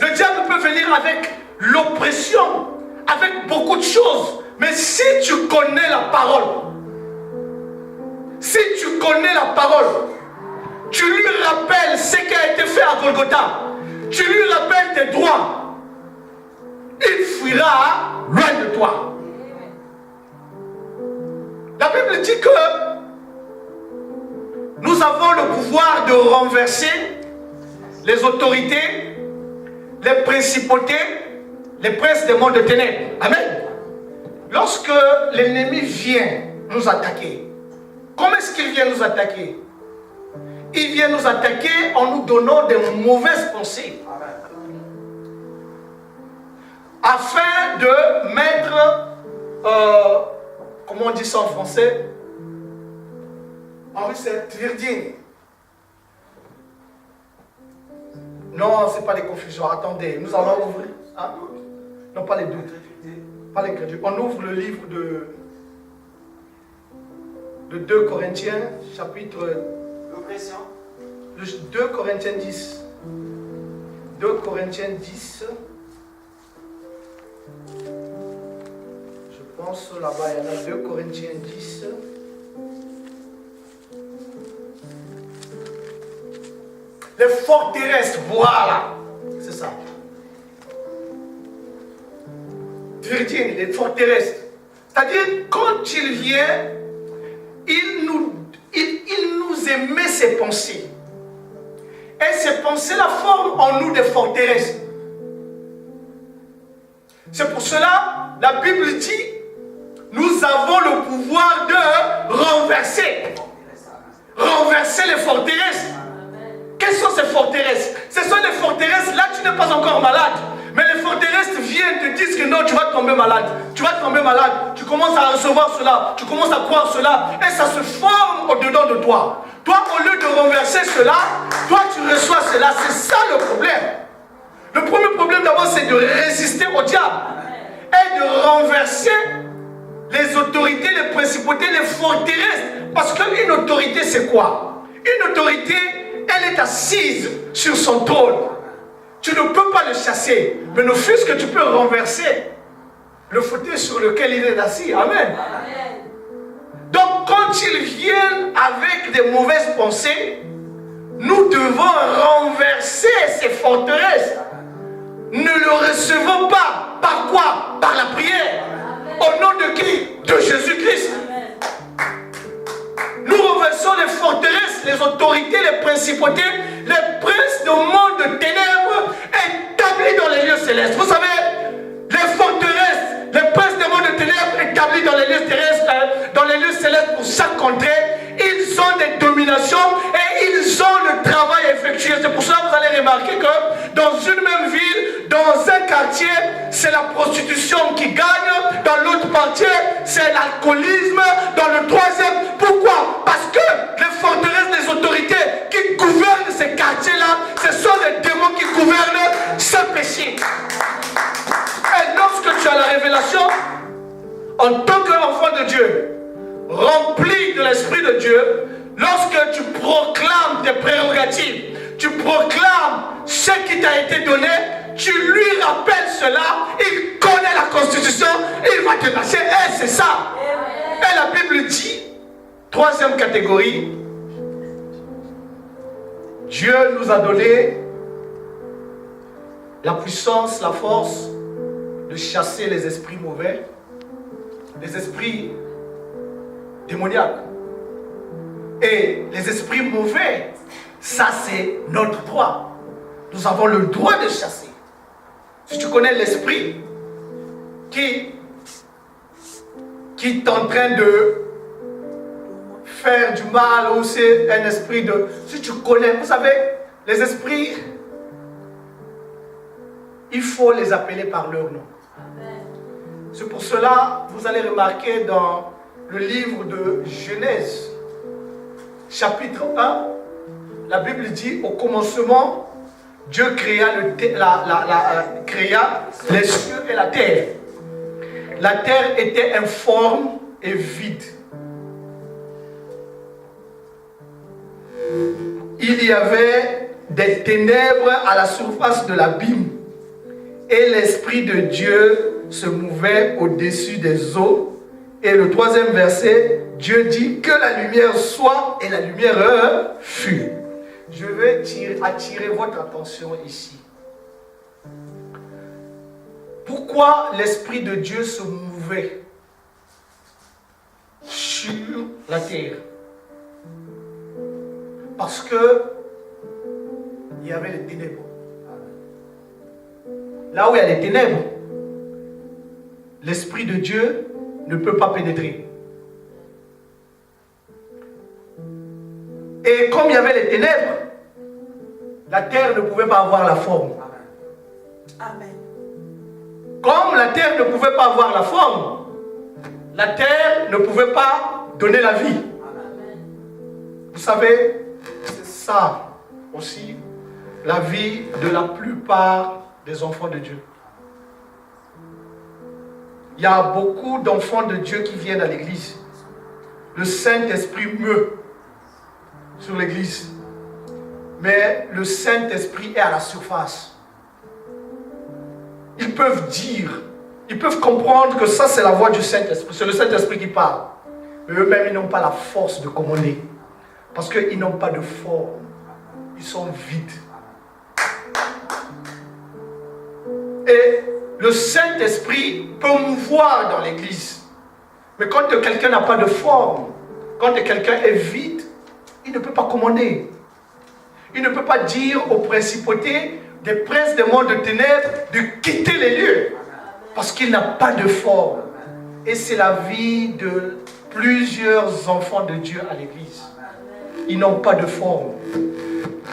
C: Le diable peut venir avec l'oppression, avec beaucoup de choses. Mais si tu connais la parole, si tu connais la parole, tu lui rappelles ce qui a été fait à Golgotha, tu lui rappelles tes droits, il fuira loin de toi. La Bible dit que nous avons le pouvoir de renverser les autorités, les principautés, les princes des mondes de ténèbres. Amen. Lorsque l'ennemi vient nous attaquer, comment est-ce qu'il vient nous attaquer? Il vient nous attaquer en nous donnant des mauvaises pensées. Afin de mettre, comment on dit ça en français? En russe, c'est tvirdine. Non, ce n'est pas des confusions. Attendez, nous allons ouvrir. Hein? Non, pas les doutes. Pas les crédits. On ouvre le livre de 2 Corinthiens, chapitre...
D: L'oppression.
C: 2 Corinthiens 10. 2 Corinthiens 10. Je pense là-bas, il y en a 2 Corinthiens 10. Les forteresses, voilà. C'est ça. Virgin, les forteresses. C'est-à-dire, quand il vient, il nous nous émet ses pensées. Et ces pensées-là forment en nous des forteresses. C'est pour cela, la Bible dit, nous avons le pouvoir de renverser les forteresses. Quelles sont ces forteresses? Ce sont des forteresses, là tu n'es pas encore malade. Mais les forteresses viennent te dire que non, tu vas tomber malade. Tu vas tomber malade. Tu commences à recevoir cela. Tu commences à croire cela. Et ça se forme au-dedans de toi. Toi, au lieu de renverser cela, toi tu reçois cela. C'est ça le problème. Le premier problème d'abord, c'est de résister au diable. Et de renverser les autorités, les principautés, les forteresses. Parce qu'une autorité, c'est quoi? Une autorité, elle est assise sur son trône. Tu ne peux pas le chasser, mais ne fût-ce que tu peux renverser le fauteuil sur lequel il est assis. Amen. Donc, quand ils viennent avec des mauvaises pensées, nous devons renverser ces forteresses. Ne le recevons pas. Par quoi? Par la prière. Au nom de qui? De Jésus-Christ. Nous renversons les forteresses, les autorités, les principautés, les princes du monde de ténèbres établis dans les lieux célestes. Vous savez, les forteresses, les princes du monde de ténèbres établis dans les lieux terrestres, dans les lieux célestes pour chaque contrée, ils ont des dominations et ils ont le travail effectué. C'est pour cela que vous allez remarquer que dans une même ville, dans un quartier, c'est la prostitution qui gagne, dans l'autre quartier, c'est l'alcoolisme, dans le troisième. Pourquoi? Parce que les forteresses des autorités qui gouvernent ces quartiers-là, ce sont les démons qui gouvernent ce péché. Et lorsque tu as la révélation, en tant qu'enfant de Dieu, rempli de l'Esprit de Dieu, lorsque tu proclames tes prérogatives, tu proclames ce qui t'a été donné, tu lui rappelles cela, il connaît la Constitution, il va te lâcher. Et c'est ça. Et la Bible dit, troisième catégorie, Dieu nous a donné la puissance, la force de chasser les esprits mauvais, les esprits démoniaques. Et les esprits mauvais, ça c'est notre droit. Nous avons le droit de chasser. Si tu connais l'esprit qui est en train de faire du mal, ou c'est un esprit de... Si tu connais, vous savez, les esprits, il faut les appeler par leur nom. C'est pour cela, vous allez remarquer dans le livre de Genèse, chapitre 1, la Bible dit, au commencement, Dieu créa, créa les cieux et la terre. La terre était informe et vide. Il y avait des ténèbres à la surface de l'abîme. Et l'Esprit de Dieu se mouvait au-dessus des eaux. Et le troisième verset, Dieu dit que la lumière soit et la lumière fut. Je vais attirer votre attention ici. Pourquoi l'Esprit de Dieu se mouvait sur la terre? Parce que il y avait les ténèbres. Là où il y a les ténèbres, l'Esprit de Dieu ne peut pas pénétrer. Et comme il y avait les ténèbres, la terre ne pouvait pas avoir la forme.
B: Amen.
C: Comme la terre ne pouvait pas avoir la forme, la terre ne pouvait pas donner la vie. Vous savez, c'est ça aussi la vie de la plupart des enfants de Dieu. Il y a beaucoup d'enfants de Dieu qui viennent à l'église. Le Saint-Esprit meut sur l'église. Mais le Saint-Esprit est à la surface. Ils peuvent dire, ils peuvent comprendre que ça c'est la voix du Saint-Esprit. C'est le Saint-Esprit qui parle. Mais eux-mêmes, ils n'ont pas la force de commander. Parce qu'ils n'ont pas de forme. Ils sont vides. Et le Saint-Esprit peut mouvoir dans l'église. Mais quand quelqu'un n'a pas de forme, quand quelqu'un est vide, il ne peut pas commander. Il ne peut pas dire aux principautés, des princes des mondes de ténèbres, de quitter les lieux. Parce qu'il n'a pas de forme. Et c'est la vie de plusieurs enfants de Dieu à l'église. Ils n'ont pas de forme.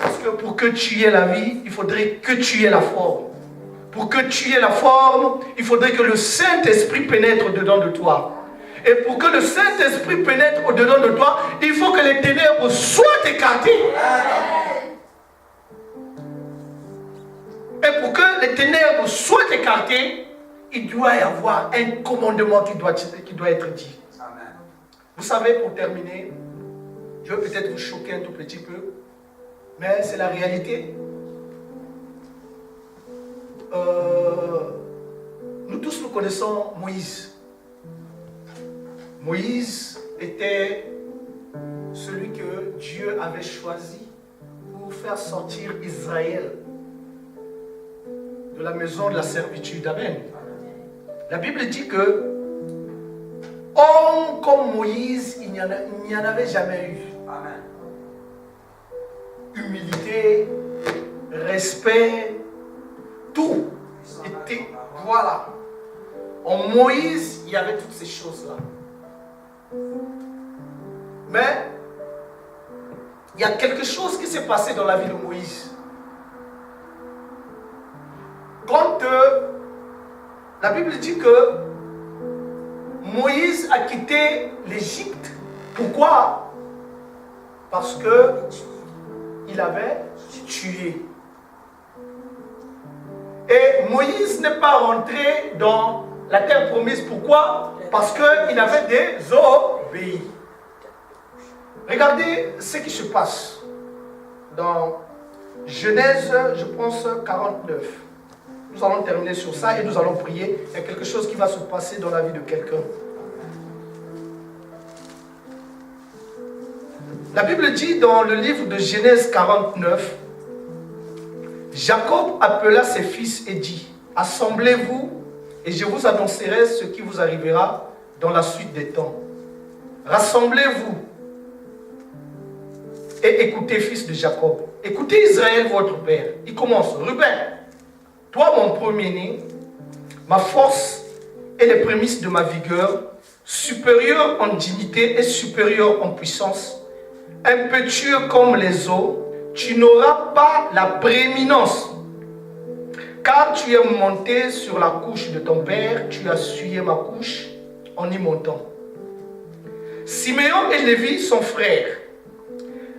C: Parce que pour que tu aies la vie, il faudrait que tu aies la forme. Pour que tu aies la forme, il faudrait que le Saint-Esprit pénètre au-dedans de toi. Et pour que le Saint-Esprit pénètre au-dedans de toi, il faut que les ténèbres soient écartées. Et pour que les ténèbres soient écartées, il doit y avoir un commandement qui doit être dit. Vous savez, pour terminer, je vais peut-être vous choquer un tout petit peu, mais c'est la réalité. Nous tous nous connaissons Moïse. Moïse était celui que Dieu avait choisi pour faire sortir Israël de la maison de la servitude. Amen. La Bible dit que homme comme Moïse, il n'y en avait jamais eu.
D: Amen.
C: Humilité, respect, tout était, voilà. En Moïse, il y avait toutes ces choses-là. Mais il y a quelque chose qui s'est passé dans la vie de Moïse. Quand la Bible dit que Moïse a quitté l'Égypte. Pourquoi? Parce que il avait tué. Et Moïse n'est pas rentré dans la terre promise. Pourquoi? Parce qu'il avait désobéi. Regardez ce qui se passe dans Genèse, je pense, 49. Nous allons terminer sur ça et nous allons prier. Il y a quelque chose qui va se passer dans la vie de quelqu'un. La Bible dit dans le livre de Genèse 49, Jacob appela ses fils et dit, assemblez-vous et je vous annoncerai ce qui vous arrivera dans la suite des temps. Rassemblez-vous et écoutez, fils de Jacob. Écoutez Israël, votre père. Il commence, Ruben, toi mon premier-né, ma force et les prémices de ma vigueur, supérieur en dignité et supérieur en puissance, impétueux comme les eaux, tu n'auras pas la prééminence. Car tu es monté sur la couche de ton père, tu as essuyé ma couche en y montant. Siméon et Lévi sont frères.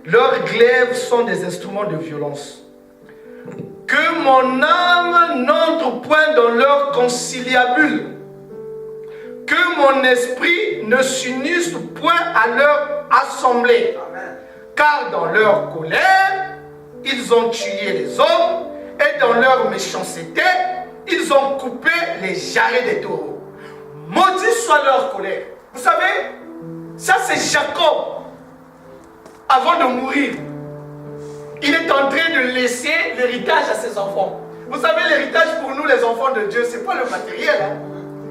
C: Leurs glaives sont des instruments de violence. Que mon âme n'entre point dans leur conciliabule. Que mon esprit ne s'unisse point à leur assemblée.
D: Amen.
C: Car dans leur colère, ils ont tué les hommes, et dans leur méchanceté, ils ont coupé les jarrets des taureaux. Maudit soit leur colère. Vous savez, ça c'est Jacob. Avant de mourir, il est en train de laisser l'héritage à ses enfants. Vous savez, l'héritage pour nous, les enfants de Dieu, ce n'est pas le matériel. Hein?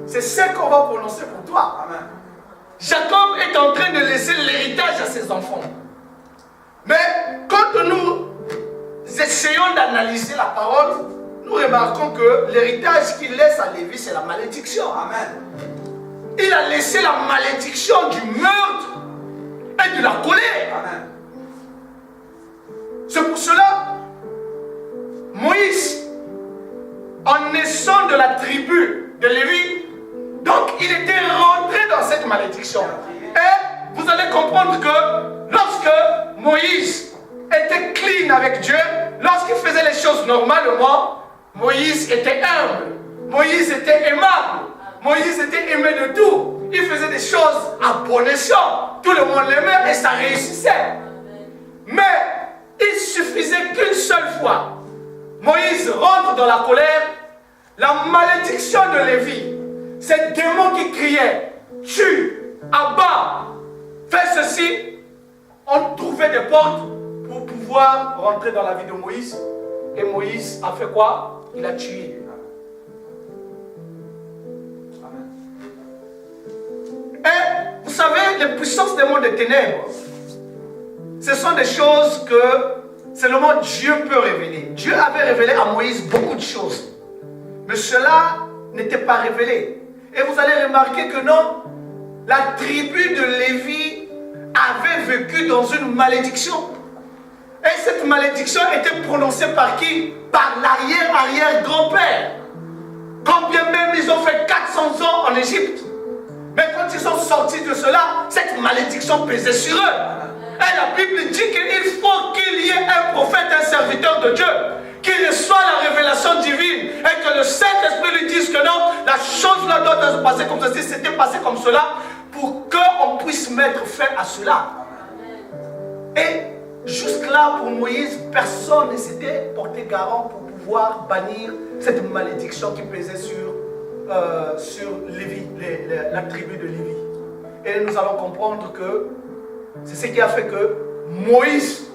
C: C'est ce qu'on va prononcer pour toi.
D: Amen.
C: Jacob est en train de laisser l'héritage à ses enfants. Mais quand nous essayons d'analyser la parole, nous remarquons que l'héritage qu'il laisse à Lévi, c'est la malédiction.
D: Amen.
C: Il a laissé la malédiction du meurtre et de la colère.
D: Amen.
C: C'est pour cela, Moïse, en naissant de la tribu de Lévi, donc il était rentré dans cette malédiction. Et vous allez comprendre que lorsque Moïse était clean avec Dieu, lorsqu'il faisait les choses normalement, Moïse était humble, Moïse était aimable, Moïse était aimé de tout. Il faisait des choses à bon escient. Tout le monde l'aimait et ça réussissait. Mais il suffisait qu'une seule fois, Moïse rentre dans la colère, la malédiction de Lévi, ces démons qui criaient, tue, abat, fais ceci, ont trouvé des portes pour pouvoir rentrer dans la vie de Moïse. Et Moïse a fait quoi? Il a tué. Et vous savez, les puissances des mondes des ténèbres, ce sont des choses que seulement Dieu peut révéler. Dieu avait révélé à Moïse beaucoup de choses. Mais cela n'était pas révélé. Et vous allez remarquer que non, la tribu de Lévi avait vécu dans une malédiction. Et cette malédiction était prononcée par qui? Par l'arrière-arrière-grand-père. Quand bien même ils ont fait 400 ans en Égypte. Mais quand ils sont sortis de cela, cette malédiction pesait sur eux. Et la Bible dit qu'il faut qu'il y ait un prophète, un serviteur de Dieu, qui reçoit la révélation divine et que le Saint-Esprit lui dise que non, la chose là doit se passer comme ceci, c'était passé comme cela, pour qu'on puisse mettre fin à cela. Et jusque-là, pour Moïse, personne ne s'était porté garant pour pouvoir bannir cette malédiction qui pesait sur Lévi, la tribu de Lévi. Et nous allons comprendre que c'est ce qui a fait que Moïse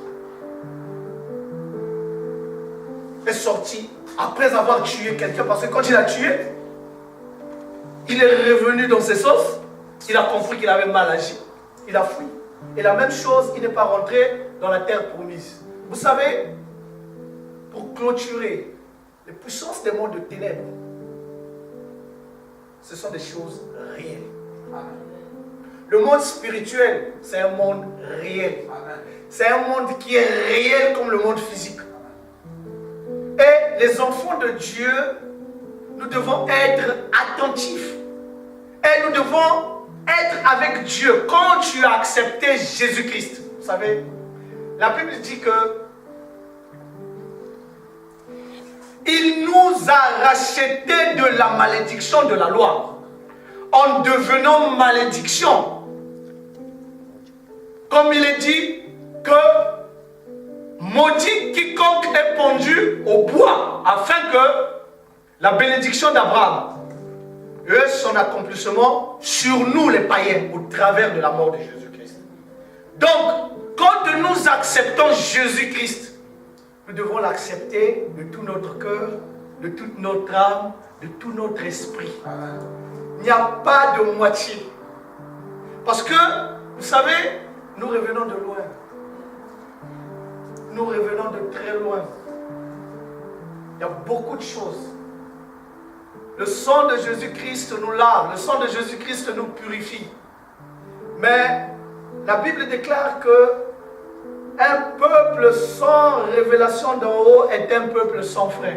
C: est sorti après avoir tué quelqu'un. Parce que quand il a tué, il est revenu dans ses sauces. Il a compris qu'il avait mal agi. Il a fui. Et la même chose, il n'est pas rentré dans la terre promise. Vous savez, pour clôturer les puissances des mondes de ténèbres, ce sont des choses réelles. Le monde spirituel, c'est un monde réel. C'est un monde qui est réel comme le monde physique. Et les enfants de Dieu, nous devons être attentifs. Et nous devons être avec Dieu. Quand tu as accepté Jésus-Christ, vous savez, la Bible dit que il nous a rachetés de la malédiction de la loi, en devenant malédiction. Comme il est dit que maudit quiconque est pendu au bois, afin que la bénédiction d'Abraham ait son accomplissement sur nous les païens, au travers de la mort de Jésus-Christ. Donc, quand nous acceptons Jésus-Christ, nous devons l'accepter de tout notre cœur, de toute notre âme, de tout notre esprit. Il n'y a pas de moitié. Parce que, vous savez, nous revenons de loin. Nous revenons de très loin. Il y a beaucoup de choses. Le sang de Jésus-Christ nous lave. Le sang de Jésus-Christ nous purifie. Mais la Bible déclare que un peuple sans révélation d'en haut est un peuple sans frein.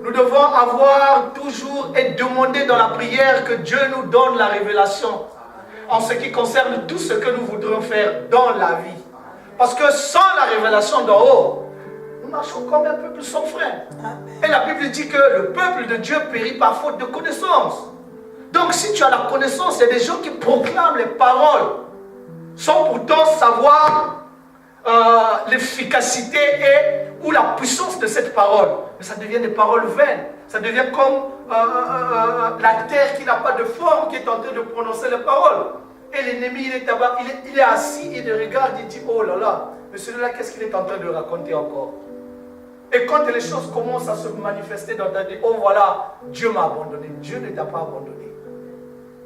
C: Nous devons avoir toujours et demander dans la prière que Dieu nous donne la révélation en ce qui concerne tout ce que nous voudrons faire dans la vie. Parce que sans la révélation d'en haut, nous marchons comme un peuple sans frein. Et la Bible dit que le peuple de Dieu périt par faute de connaissance. Donc si tu as la connaissance, il y a des gens qui proclament les paroles sans pourtant savoir l'efficacité ou la puissance de cette parole. Mais ça devient des paroles vaines. Ça devient comme la terre qui n'a pas de forme, qui est en train de prononcer les paroles. Et l'ennemi, il est assis, il regarde, il dit, oh là là, mais celui-là, qu'est-ce qu'il est en train de raconter encore? Et quand les choses commencent à se manifester dans ta vie, oh voilà, Dieu m'a abandonné. Dieu ne t'a pas abandonné.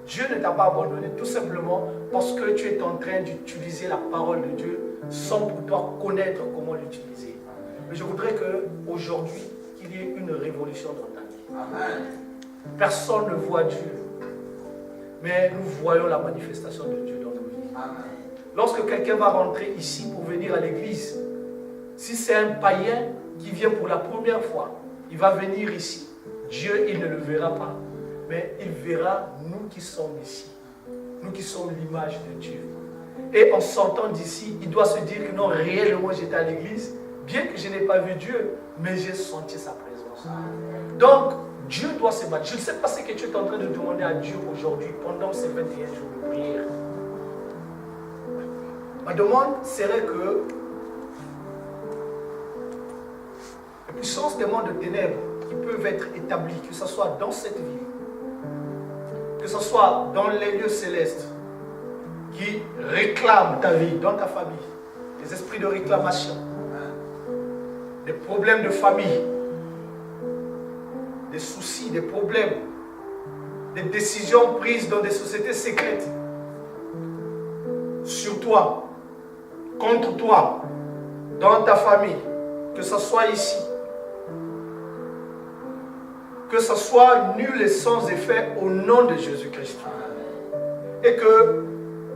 C: Dieu ne t'a pas abandonné tout simplement parce que tu es en train d'utiliser la parole de Dieu sans pourtant connaître comment l'utiliser. Mais je voudrais qu'aujourd'hui, qu'il y ait une révolution dans ta vie. Amen. Personne ne voit Dieu, mais nous voyons la manifestation de Dieu dans nos vies. Amen. Lorsque quelqu'un va rentrer ici pour venir à l'église, si c'est un païen qui vient pour la première fois, il va venir ici. Dieu, il ne le verra pas, mais il verra nous qui sommes ici, nous qui sommes l'image de Dieu. Et en sortant d'ici, il doit se dire que non, réellement j'étais à l'église, bien que je n'ai pas vu Dieu, mais j'ai senti sa présence. Donc, Dieu doit se battre. Je ne sais pas ce que tu es en train de demander à Dieu aujourd'hui pendant ces 21 jours de prière. Ma demande serait que les puissances des mondes de ténèbres qui peuvent être établies, que ce soit dans cette vie, que ce soit dans les lieux célestes, qui réclament ta vie, dans ta famille, des esprits de réclamation, des problèmes de famille, des soucis, des problèmes, des décisions prises dans des sociétés secrètes sur toi, contre toi, dans ta famille, que ce soit ici, que ce soit nul et sans effet au nom de Jésus-Christ. Et que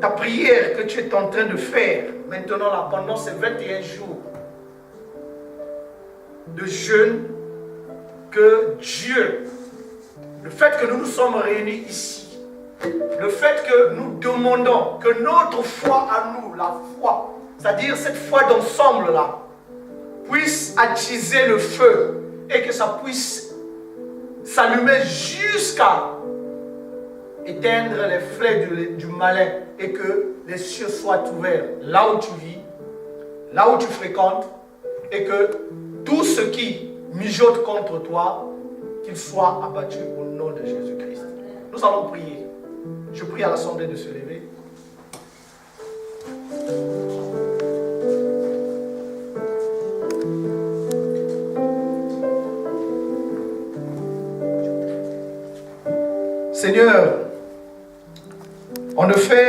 C: ta prière que tu es en train de faire maintenant là, pendant ces 21 jours de jeûne, que Dieu, le fait que nous nous sommes réunis ici, le fait que nous demandons que notre foi à nous, la foi, c'est-à-dire cette foi d'ensemble là, puisse attiser le feu et que ça puisse s'allumer jusqu'à éteindre les flets du malin et que les cieux soient ouverts là où tu vis, là où tu fréquentes, et que tout ce qui mijote contre toi, qu'il soit abattu au nom de Jésus-Christ. Nous allons prier. Je prie à l'assemblée de se lever. Seigneur, en effet,